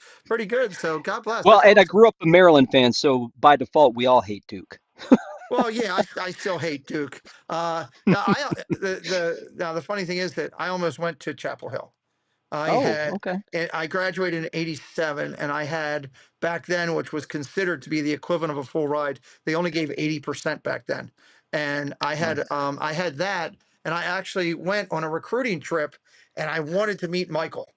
B: good. So God bless.
G: Well,
B: That's
G: and I
B: awesome.
G: grew up a Maryland fan, so by default, we all hate Duke.
B: Well, yeah, I still hate Duke. Now the funny thing is that I almost went to Chapel Hill.
G: Oh, okay.
B: I graduated in '87, and I had back then, which was considered to be the equivalent of a full ride. They only gave 80% back then, and
G: Nice.
B: I had that, and I actually went on a recruiting trip, and I wanted to meet Michael.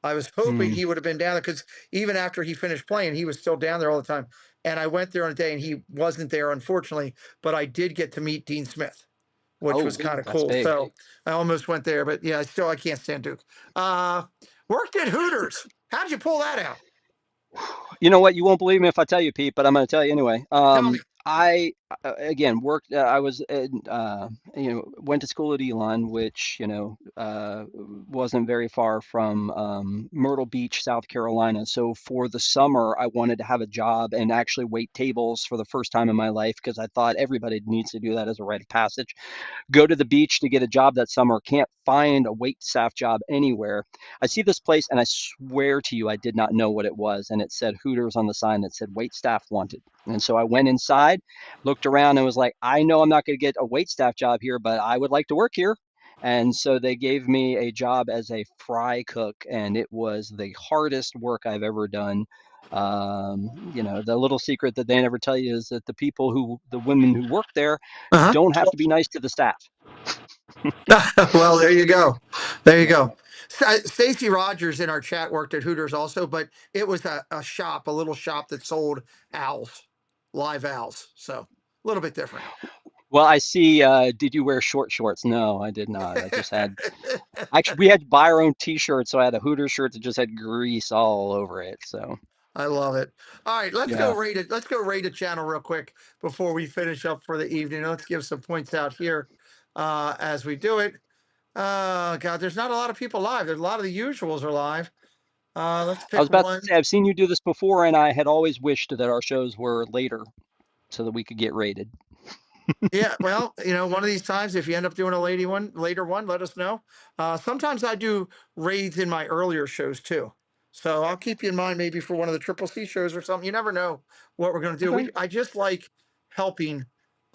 B: I was hoping
G: Hmm.
B: he would have been down there because even after he finished playing, he was still down there all the time. And I went there on a day, and he wasn't there, unfortunately. But I did get to meet Dean Smith, which was
G: Oh,
B: kind of
G: that's
B: cool.
G: big.
B: So I almost went there, but yeah, I can't stand Duke. Uh, Worked at Hooters. How did you pull that out?
G: You know what? You won't believe me if I tell you, Pete, but I'm going to tell you anyway.
B: Tell me.
G: I again worked. I was, went to school at Elon, which wasn't very far from Myrtle Beach, South Carolina. So for the summer, I wanted to have a job and actually wait tables for the first time in my life because I thought everybody needs to do that as a rite of passage. Go to the beach to get a job that summer, can't find a wait staff job anywhere. I see this place and I swear to you, I did not know what it was. And it said Hooters on the sign that said wait staff wanted. And so I went inside, looked around and was like, I know I'm not going to get a wait staff job here, but I would like to work here. And so they gave me a job as a fry cook, and it was the hardest work I've ever done. The little secret that they never tell you is that the women who work there
B: Uh
G: don't have to be nice to the staff.
B: huh. Well, there you go. There you
G: Yeah.
B: go. Stacy Rogers in our chat worked at Hooters also, but it was a shop, a little shop that sold owls, live owls. So a little bit different.
G: Well, I see. Did you wear short shorts? No, I did not. Actually, we had to buy our own T-shirts, so I had a Hooters shirt that just had grease all over it. So,
B: I love it. All right, let's go
G: yeah.
B: rate it. Let's go rate a channel real quick before we finish up for the evening. Let's give some points out here as we do it. God, there's not a lot of people live. There's a lot of the usuals are live. Let's
G: I was
B: pick
G: about to
B: one.
G: say, I've seen you do this before, and I had always wished that our shows were later so that we could get rated.
B: Yeah, well, one of these times, if you end up doing a later one, let us know. Sometimes I do raids in my earlier shows too, so I'll keep you in mind maybe for one of the Triple C shows or something. You never know what we're going to do.
G: Okay.
B: I just like helping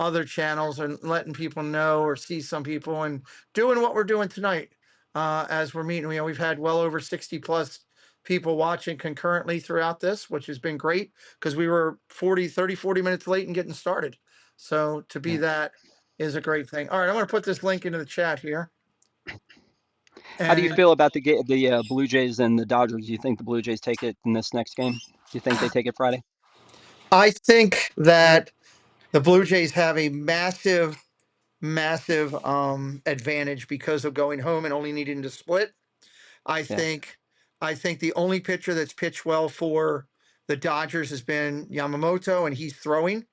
B: other channels and letting people know or see some people and doing what we're doing tonight. as we're meeting. We've had well over 60 plus people watching concurrently throughout this, which has been great because we were 40 minutes late in getting started. So to be
G: Yeah.
B: that is a great thing. All right, I'm going to put this link into the chat here.
G: How do you
B: And
G: feel about the Blue Jays and the Dodgers? Do you think the Blue Jays take it in this next game? Do you think they take it Friday?
B: I think that the Blue Jays have a massive advantage because of going home and only needing to split. I
G: Yeah.
B: think I think the only pitcher that's pitched well for the Dodgers has been Yamamoto, and he's throwing.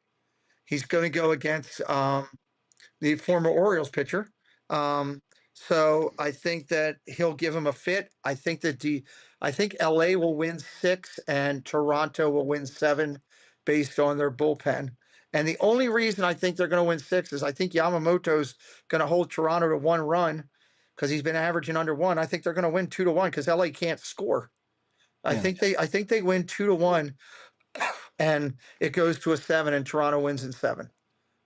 B: He's going to go against the former Orioles pitcher. Um, so I think that he'll give him a fit. I think LA will win 6 and Toronto will win 7 based on their bullpen. And the only reason I think they're going to win 6 is I think Yamamoto's going to hold Toronto to 1 run because he's been averaging under 1. I think they're going to win 2-1 because LA can't score.
G: Yeah.
B: I think they win 2-1 and it goes to a 7 and Toronto wins in 7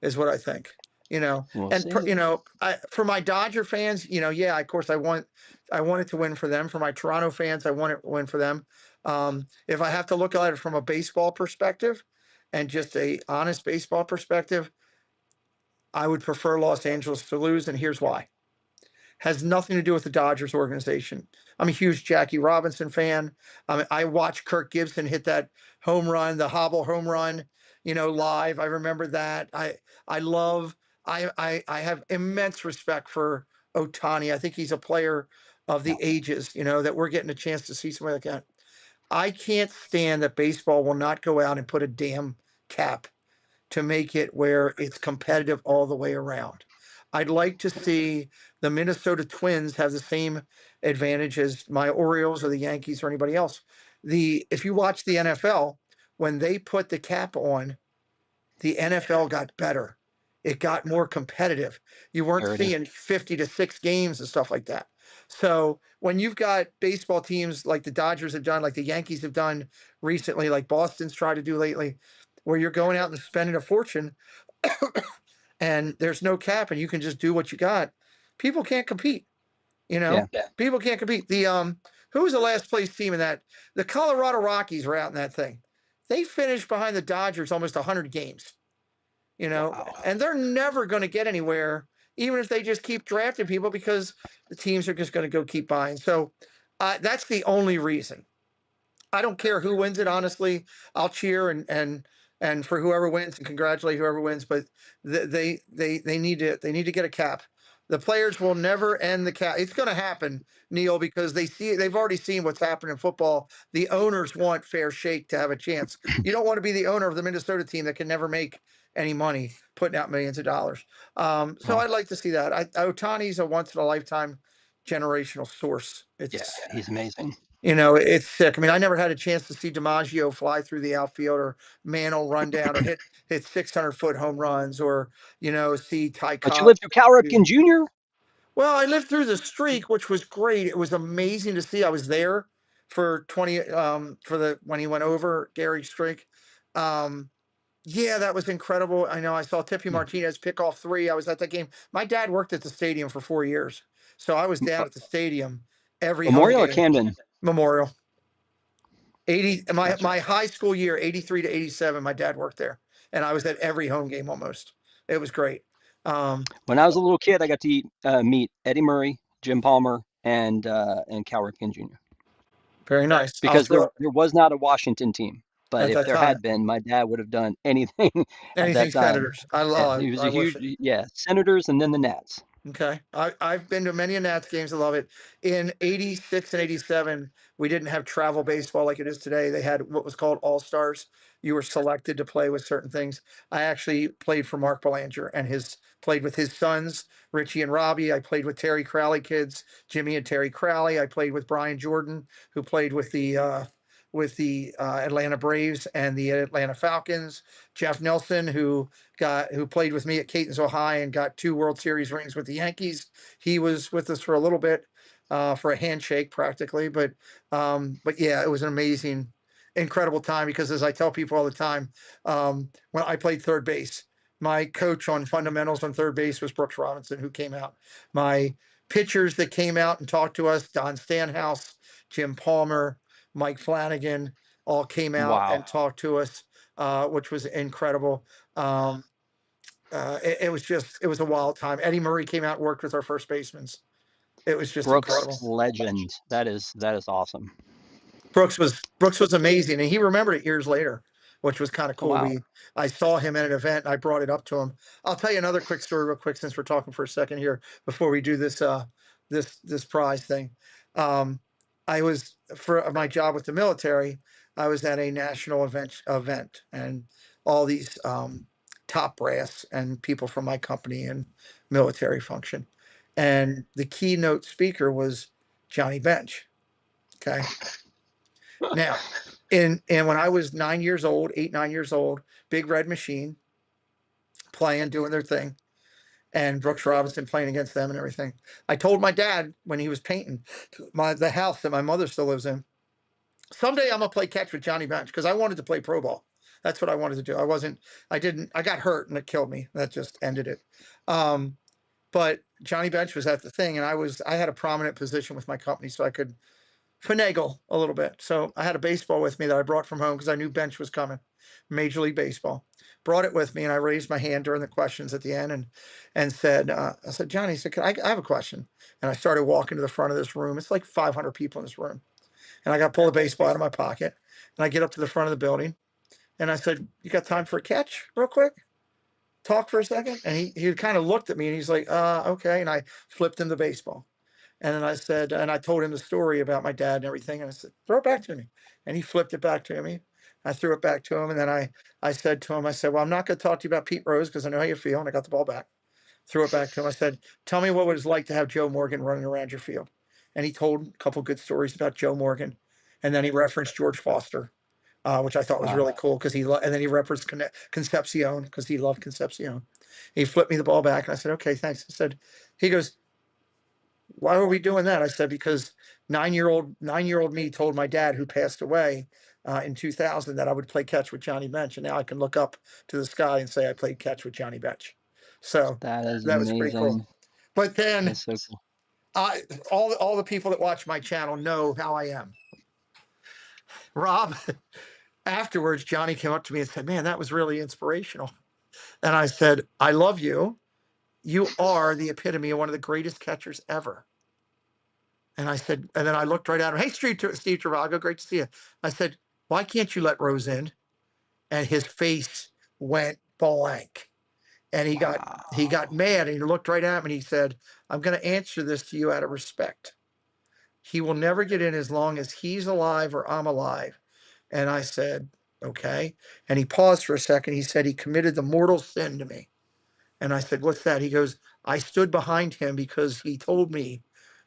B: is what I think.
G: We'll
B: And
G: see.
B: for my Dodger fans, yeah, of course I want it to win for them. For my Toronto fans, I want it to win for them. If I have to look at it from a baseball perspective and just a honest baseball perspective, I would prefer Los Angeles to lose, and here's why. Has nothing to do with the Dodgers organization. I'm a huge Jackie Robinson fan. I watched Kirk Gibson hit that home run, the hobble home run, live. I remember that. I love. I have immense respect for Otani. I think he's a player of the ages. That we're getting a chance to see somebody like that. I can't stand that baseball will not go out and put a damn cap to make it where it's competitive all the way around. I'd like to see the Minnesota Twins have the same advantage as my Orioles or the Yankees or anybody else. If you watch the NFL, when they put the cap on, the NFL got better. It got more competitive. You weren't
G: There it is.
B: seeing 50 to 6 games and stuff like that. So when you've got baseball teams like the Dodgers have done, like the Yankees have done recently, like Boston's tried to do lately, where you're going out and spending a fortune and there's no cap and you can just do what you got, people can't compete.
G: Yeah.
B: People can't compete. Who was the last place team in that? The Colorado Rockies were out in that thing. They finished behind the Dodgers almost 100 games.
G: Wow.
B: And they're never going to get anywhere, even if they just keep drafting people, because the teams are just going to go keep buying. So that's the only reason. I don't care who wins it. Honestly, I'll cheer and for whoever wins and congratulate whoever wins. But they need to get a cap. The players will never end the cap. It's going to happen, Neil, because they've already seen what's happened in football. The owners want fair shake to have a chance. You don't want to be the owner of the Minnesota team that can never make any money putting out millions of dollars. So
G: Well,
B: I'd like to see that. Otani's a once in a lifetime generational source.
G: yeah, he's amazing.
B: It's sick. I mean, I never had a chance to see DiMaggio fly through the outfield or Mantle run down or hit 600-foot home runs or, see Ty
G: But you
B: Cobb.
G: lived through Cal Ripken Jr.?
B: Well, I lived through the streak, which was great. It was amazing to see. I was there for 20 when he went over Gary's streak. Yeah, that was incredible. I know I saw Tippy Martinez pick off 3. I was at that game. My dad worked at the stadium for 4 years. So I was down at the stadium every home
G: Memorial or
B: game.
G: Camden?
B: Memorial. 80
G: Gotcha.
B: my high school year, 83 to 87, my dad worked there. And I was at every home game almost. It was great.
G: When I was a little kid, I got to meet Eddie Murray, Jim Palmer, and Cal Ripken Jr.
B: Very nice.
G: Because there was not a Washington team. But
B: At
G: if
B: that
G: there
B: time.
G: had been, my dad would have done anything at
B: Anything
G: that time.
B: Senators. I
G: Yeah,
B: love
G: he was
B: I
G: a
B: wish
G: huge, Senators and then the Nats.
B: Okay. I've been to many a Nats games. I love it. In 86 and 87, we didn't have travel baseball like it is today. They had what was called All-Stars. You were selected to play with certain things. I actually played for Mark Belanger and played with his sons, Richie and Robbie. I played with Terry Crowley kids, Jimmy and Terry Crowley. I played with Brian Jordan, who played with the Atlanta Braves and the Atlanta Falcons. Jeff Nelson, who played with me at Catonsville High and got 2 World Series rings with the Yankees. He was with us for a little bit, for a handshake practically. But yeah, it was an amazing, incredible time because as I tell people all the time, when I played third base, My coach on fundamentals on third base was Brooks Robinson, who came out. My pitchers that came out and talked to us, Don Stanhouse, Jim Palmer, Mike Flanagan, all came out
G: Wow.
B: and talked to us, which was incredible. It was just, it was a wild time. Eddie Murray came out and worked with our first basemen. It was just
G: Brooks
B: incredible.
G: legend. That is awesome.
B: Brooks was amazing, and he remembered it years later, which was kind of cool.
G: Wow.
B: I saw him at an event, and I brought it up to him. I'll tell you another quick story real quick since we're talking for a second here before we do this this prize thing. I was, for my job with the military, I was at a national event, and all these top brass and people from my company and military function, and the keynote speaker was Johnny Bench. Okay. Now, and when I was 9 years old, 8, 9 years old, Big Red Machine playing, doing their thing, and Brooks Robinson playing against them and everything. I told my dad when he was painting the house that my mother still lives in, someday I'm gonna play catch with Johnny Bench, because I wanted to play pro ball. That's what I wanted to do. I got hurt and it killed me. That just ended it. But Johnny Bench was at the thing, and I had a prominent position with my company, so I could finagle a little bit. So I had a baseball with me that I brought from home because I knew Bench was coming. Major League Baseball. Brought it with me, and I raised my hand during the questions at the end and said, I said, Johnny, I said, I have a question. And I started walking to the front of this room. It's like 500 people in this room. And I got to pull the baseball out of my pocket. And I get up to the front of the building. And I said, you got time for a catch real quick? Talk for a second? And he kind of looked at me, and he's like, okay. And I flipped him the baseball. And then I said, and I told him the story about my dad and everything. And I said, throw it back to me. And he flipped it back to me. I threw it back to him. And then I said to him, I said, well, I'm not going to talk to you about Pete Rose because I know how you feel. And I got the ball back. Threw it back to him. I said, tell me what it was like to have Joe Morgan running around your field. And he told a couple good stories about Joe Morgan. And then he referenced George Foster, which I thought was really cool because and then he referenced Concepcion because he loved Concepcion. He flipped me the ball back. And I said, okay, thanks. He goes, why were we doing that? I said, because 9-year-old me told my dad, who passed away in 2000, that I would play catch with Johnny Bench. And now I can look up to the sky and say I played catch with Johnny Bench. So
G: That is
B: that was pretty cool.
G: amazing.
B: But then
G: That's so cool.
B: all the people that watch my channel know how I am. Rob, afterwards, Johnny came up to me and said, man, that was really inspirational. And I said, I love you. You are the epitome of one of the greatest catchers ever. And I said, and then I looked right at him. Hey, Steve Travago, great to see you. I said, why can't you let Rose in? And his face went blank. And he got mad, and he looked right at me and he said, I'm going to answer this to you out of respect. He will never get in as long as he's alive or I'm alive. And I said, okay. And he paused for a second. He said he committed the mortal sin to me. And I said, what's that? He goes, I stood behind him because he told me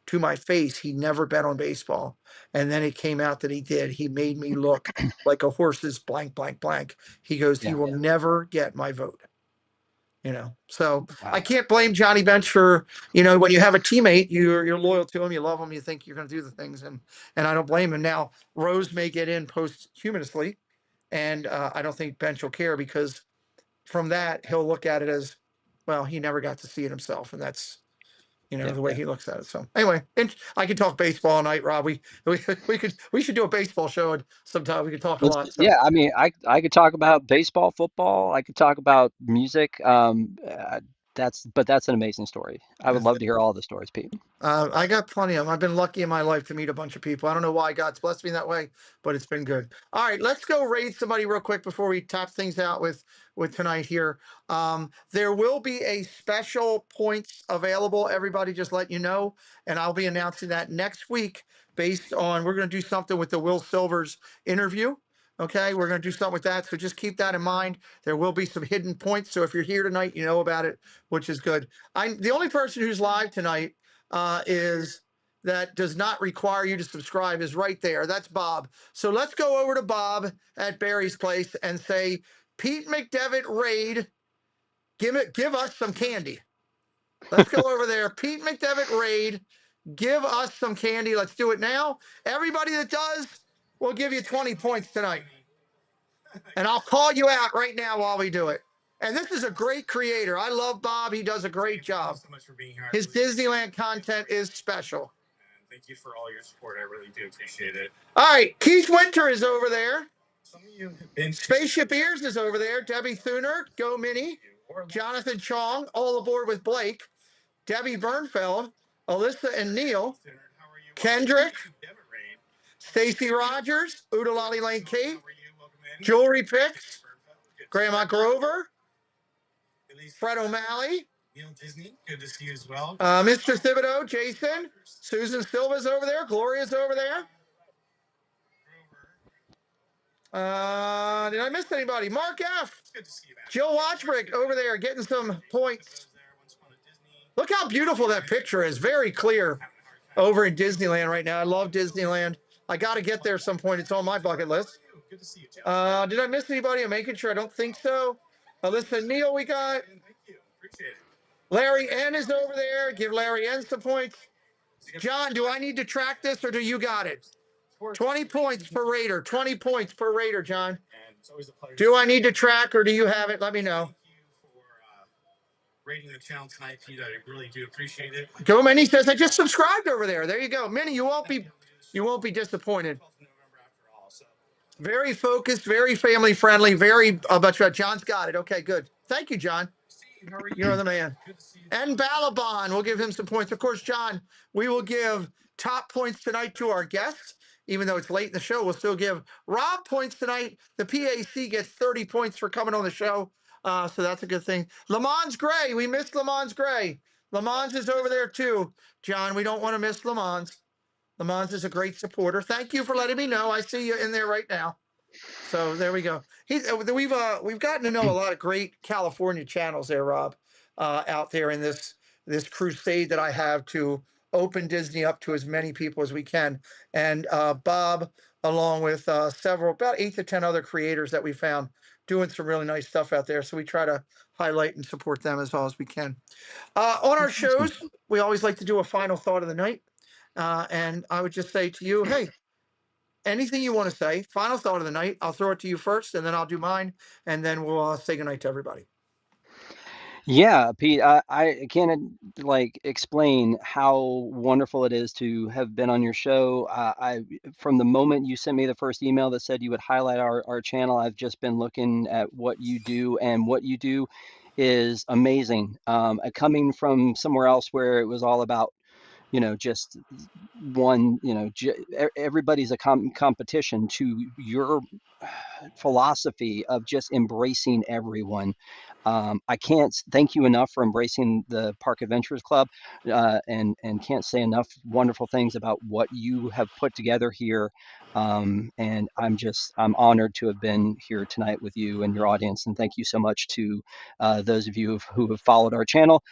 B: to my face he never bet on baseball. And then it came out that he did. He made me look like a horse's blank, blank, blank. He goes, he will never get my vote. So
G: Wow.
B: I can't blame Johnny Bench for, when you have a teammate, you're loyal to him, you love him, you think you're going to do the things, and I don't blame him. Now, Rose may get in posthumously, and I don't think Bench will care, because from that, he'll look at it as, well, he never got to see it himself, and that's, the way he looks at it. So anyway, I could talk baseball all night, Rob. We should do a baseball show sometime. We could talk a lot. So.
G: Yeah, I mean, I could talk about baseball, football. I could talk about music. That's an amazing story. I would love to hear all the stories, Pete.
B: I got plenty of them. I've been lucky in my life to meet a bunch of people. I don't know why God's blessed me that way, but it's been good. All right, let's go raid somebody real quick before we tap things out with tonight here. There will be a special points available. Everybody, just let you know, and I'll be announcing that next week based on, we're going to do something with the Will Silvers interview. Okay, we're going to do something with that. So just keep that in mind. There will be some hidden points. So if you're here tonight, you know about it, which is good. The only person who's live tonight is that does not require you to subscribe is right there. That's Bob. So let's go over to Bob at Barry's Place and say, Pete McDevitt raid, give us some candy. Let's go over there. Pete McDevitt raid, give us some candy. Let's do it now. Everybody that does, we'll give you 20 points tonight. And I'll call you out right now while we do it. And this is a great creator. I love Bob. He does a great job.
I: So much for being here.
B: His Disneyland content is special.
I: Thank you for all your support. I really do appreciate it.
B: All right, Keith Winter is over there.
I: Some of you have been
B: Spaceship Ears is over there. Debbie Thuner, Go Mini. Jonathan Chong, all aboard with Blake. Debbie Bernfeld, Alyssa and Neil. Kendrick. Stacy Rogers, Udalali Lane Kate. Jewelry Picks. Grandma Grover. Fred O'Malley.
I: Neil Disney, good to see you as well.
B: Mr. Thibodeau, Jason. Susan Silva's over there. Gloria's over there. Did I miss anybody? Mark F.
I: It's good to see you back.
B: Jill Watchbrick over there getting some points. Look how beautiful that picture is. Very clear over in Disneyland right now. I love Disneyland. I got to get there some point. It's on my bucket list.
I: Good to see you, Jeff.
B: Did I miss anybody? I'm making sure. I don't think so. Alyssa Neal we got.
I: Thank you. Appreciate it.
B: Larry N is over there. Give Larry N some points. John, do I need to track this or do you got it? 20 points per Raider. 20 points per Raider, John.
I: And it's always a pleasure.
B: Do I need to track or do you have it? Let me know.
I: Thank you for rating the channel tonight, Pete. I really do appreciate it.
B: Go Minnie says I just subscribed over there. There you go. Minnie, you won't be disappointed.
I: 12th of November after all, so.
B: Very focused, very family friendly, very about John's got it. Okay, good. Thank you, John.
I: Steve, how are you?
B: You're the man.
I: Good to see you.
B: And Balabon, we'll give him some points. Of course, John, we will give top points tonight to our guests. Even though it's late in the show, we'll still give Rob points tonight. The PAC gets 30 points for coming on the show. So that's a good thing. Lamons Gray, we missed Lamons Gray. Lamons is over there too. John, we don't want to miss Lamons. Lamons is a great supporter. Thank you for letting me know. I see you in there right now. So there we go. We've gotten to know a lot of great California channels there, Rob, out there in this crusade that I have to open Disney up to as many people as we can. And Bob, along with about 8 to 10 other creators that we found doing some really nice stuff out there. So we try to highlight and support them as well as we can. On our shows, we always like to do a final thought of the night. And I would just say to you, hey, anything you want to say, final thought of the night. I'll throw it to you first, and then I'll do mine, and then we'll say goodnight to everybody.
G: Yeah, Pete, I can't explain how wonderful it is to have been on your show. From the moment you sent me the first email that said you would highlight our channel, I've just been looking at what you do, and what you do is amazing. Coming from somewhere else where it was all about, just one, everybody's a competition, to your philosophy of just embracing everyone. I can't thank you enough for embracing the Park Adventurers Club, and can't say enough wonderful things about what you have put together here. And I'm honored to have been here tonight with you and your audience. And thank you so much to those of you who have followed our channel.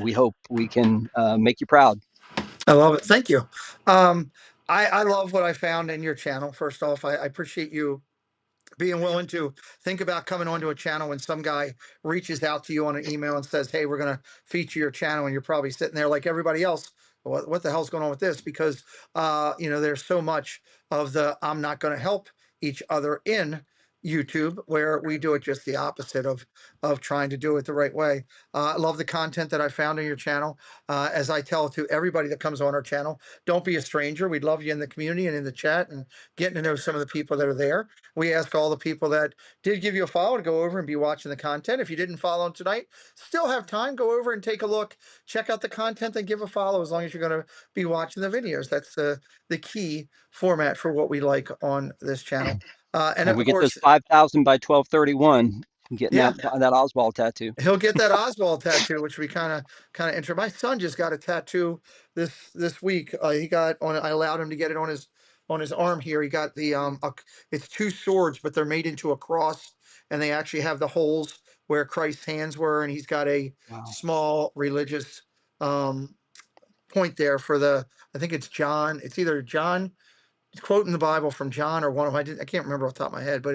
G: We hope we can make you proud.
B: I love it. Thank you. I love what I found in your channel. First off, I appreciate you being willing to think about coming onto a channel when some guy reaches out to you on an email and says, hey, we're going to feature your channel, and you're probably sitting there like everybody else. What the hell's going on with this? Because, there's so much of I'm not going to help each other in YouTube, where we do it just the opposite of trying to do it the right way. I love the content that I found on your channel. As I tell to everybody that comes on our channel, don't be a stranger. We'd love you in the community and in the chat and getting to know some of the people that are there. We ask all the people that did give you a follow to go over and be watching the content. If you didn't follow them tonight, still have time, go over and take a look, check out the content and give a follow, as long as you're going to be watching the videos. That's the key format for what we like on this channel. And
G: we
B: of
G: get
B: course,
G: those 5,000 by 1231. Getting
B: Yeah.
G: that Oswald tattoo.
B: he'll get that Oswald tattoo, which we kind of enter. My son just got a tattoo this week. He got on. I allowed him to get it on his arm here. He got the it's 2 swords, but they're made into a cross, and they actually have the holes where Christ's hands were, and he's got a
G: Wow.
B: small religious point there for I think it's John. It's either John. It's quoting the Bible from John or one of I can't remember off the top of my head, but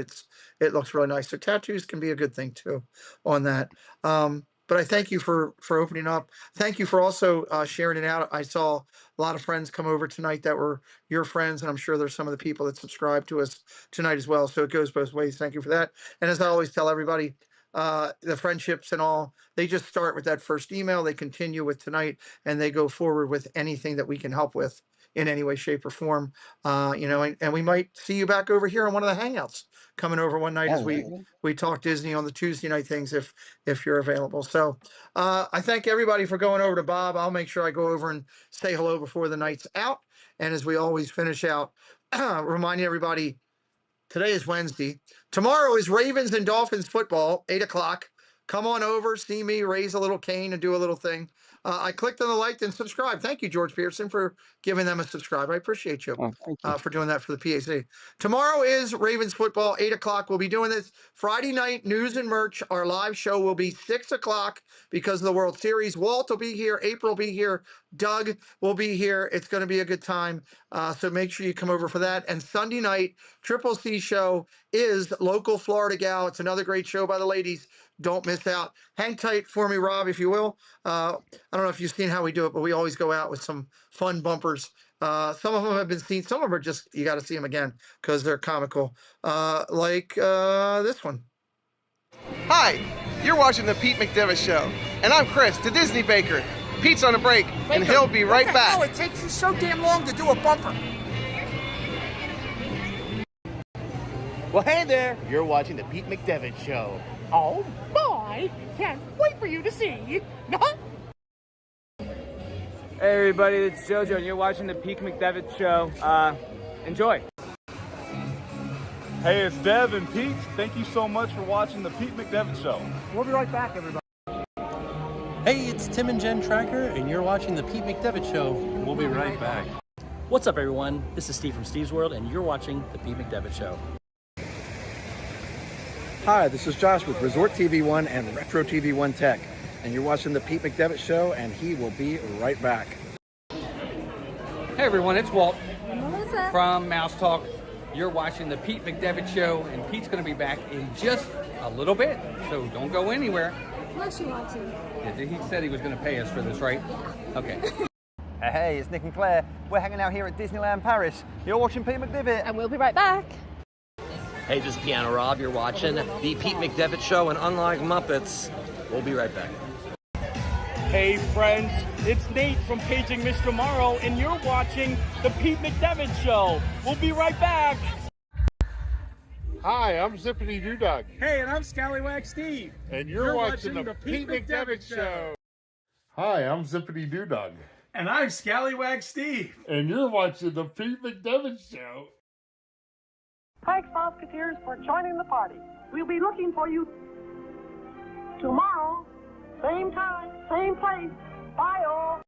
B: it looks really nice. So tattoos can be a good thing too on that. But I thank you for opening up. Thank you for also sharing it out. I saw a lot of friends come over tonight that were your friends, and I'm sure there's some of the people that subscribe to us tonight as well. So it goes both ways. Thank you for that. And as I always tell everybody, the friendships and all, they just start with that first email. They continue with tonight, and they go forward with anything that we can help with in any way, shape, or form. And we might see you back over here on one of the hangouts coming over one night as we talk Disney on the Tuesday night things if you're available. So I thank everybody for going over to Bob. I'll make sure I go over and say hello before the night's out. And as we always finish out, reminding everybody, today is Wednesday. Tomorrow is Ravens and Dolphins football, 8 o'clock. Come on over, see me, raise a little cane and do a little thing. I clicked on the like and subscribe. Thank you, George Pearson, for giving them a subscribe. I appreciate you,
G: thank you.
B: for doing that for the PAC. Tomorrow is Ravens football, 8 o'clock. We'll be doing this Friday night news and merch. Our live show will be 6 o'clock because of the World Series. Walt will be here. April will be here. Doug will be here. It's going to be a good time. So make sure you come over for that. And Sunday night, Triple C show is local Florida Gal. It's another great show by the ladies. Don't miss out. Hang tight for me, Rob, if you will. I don't know if you've seen how we do it, but we always go out with some fun bumpers. Some of them have been seen. Some of them are just, you got to see them again because they're comical. Like this one.
J: Hi, you're watching the Pete McDevitt Show. And I'm Chris, the Disney Baker. Pete's on a break, and he'll be right back.
K: Oh, it takes you so damn long to do a bumper.
L: Well, hey there. You're watching the Pete McDevitt Show. Oh, boy. Can't wait for you to see.
M: Hey, everybody. It's JoJo, and you're watching the Pete McDevitt Show. Enjoy.
N: Hey, it's Dev and Pete. Thank you so much for watching the Pete McDevitt Show.
M: We'll be right back, everybody.
O: Hey, it's Tim and Jen Tracker, and you're watching the Pete McDevitt Show. We'll be right back.
P: What's up, everyone? This is Steve from Steve's World, and you're watching the Pete McDevitt Show.
Q: Hi, this is Josh with Resort TV One and Retro TV One Tech, and you're watching the Pete McDevitt Show, and he will be right back.
R: Hey everyone, it's Walt from Mouse Talk. You're watching the Pete McDevitt Show, and Pete's going to be back in just a little bit, so don't go anywhere.
S: Unless you want to.
R: Yeah, he said he was going to pay us for this, right?
S: Yeah.
R: Okay.
T: Hey, it's Nick and Claire. We're hanging out here at Disneyland Paris. You're watching Pete McDevitt.
S: And we'll be right back.
U: Hey, this is Piano Rob. You're watching the Pete McDevitt Show, and unlike Muppets, we'll be right back.
V: Hey, friends, it's Nate from Paging Mr. Morrow, and you're watching the Pete McDevitt Show. We'll be right back.
W: Hi, I'm Zippity Doodog.
V: Hey, and I'm Scallywag Steve.
W: And you're watching the Pete McDevitt Show. Hi, I'm Zippity Doodog.
V: And I'm Scallywag Steve.
W: And you're watching the Pete McDevitt Show.
X: Thanks, Musketeers, for joining the party. We'll be looking for you tomorrow, same time, same place. Bye, all.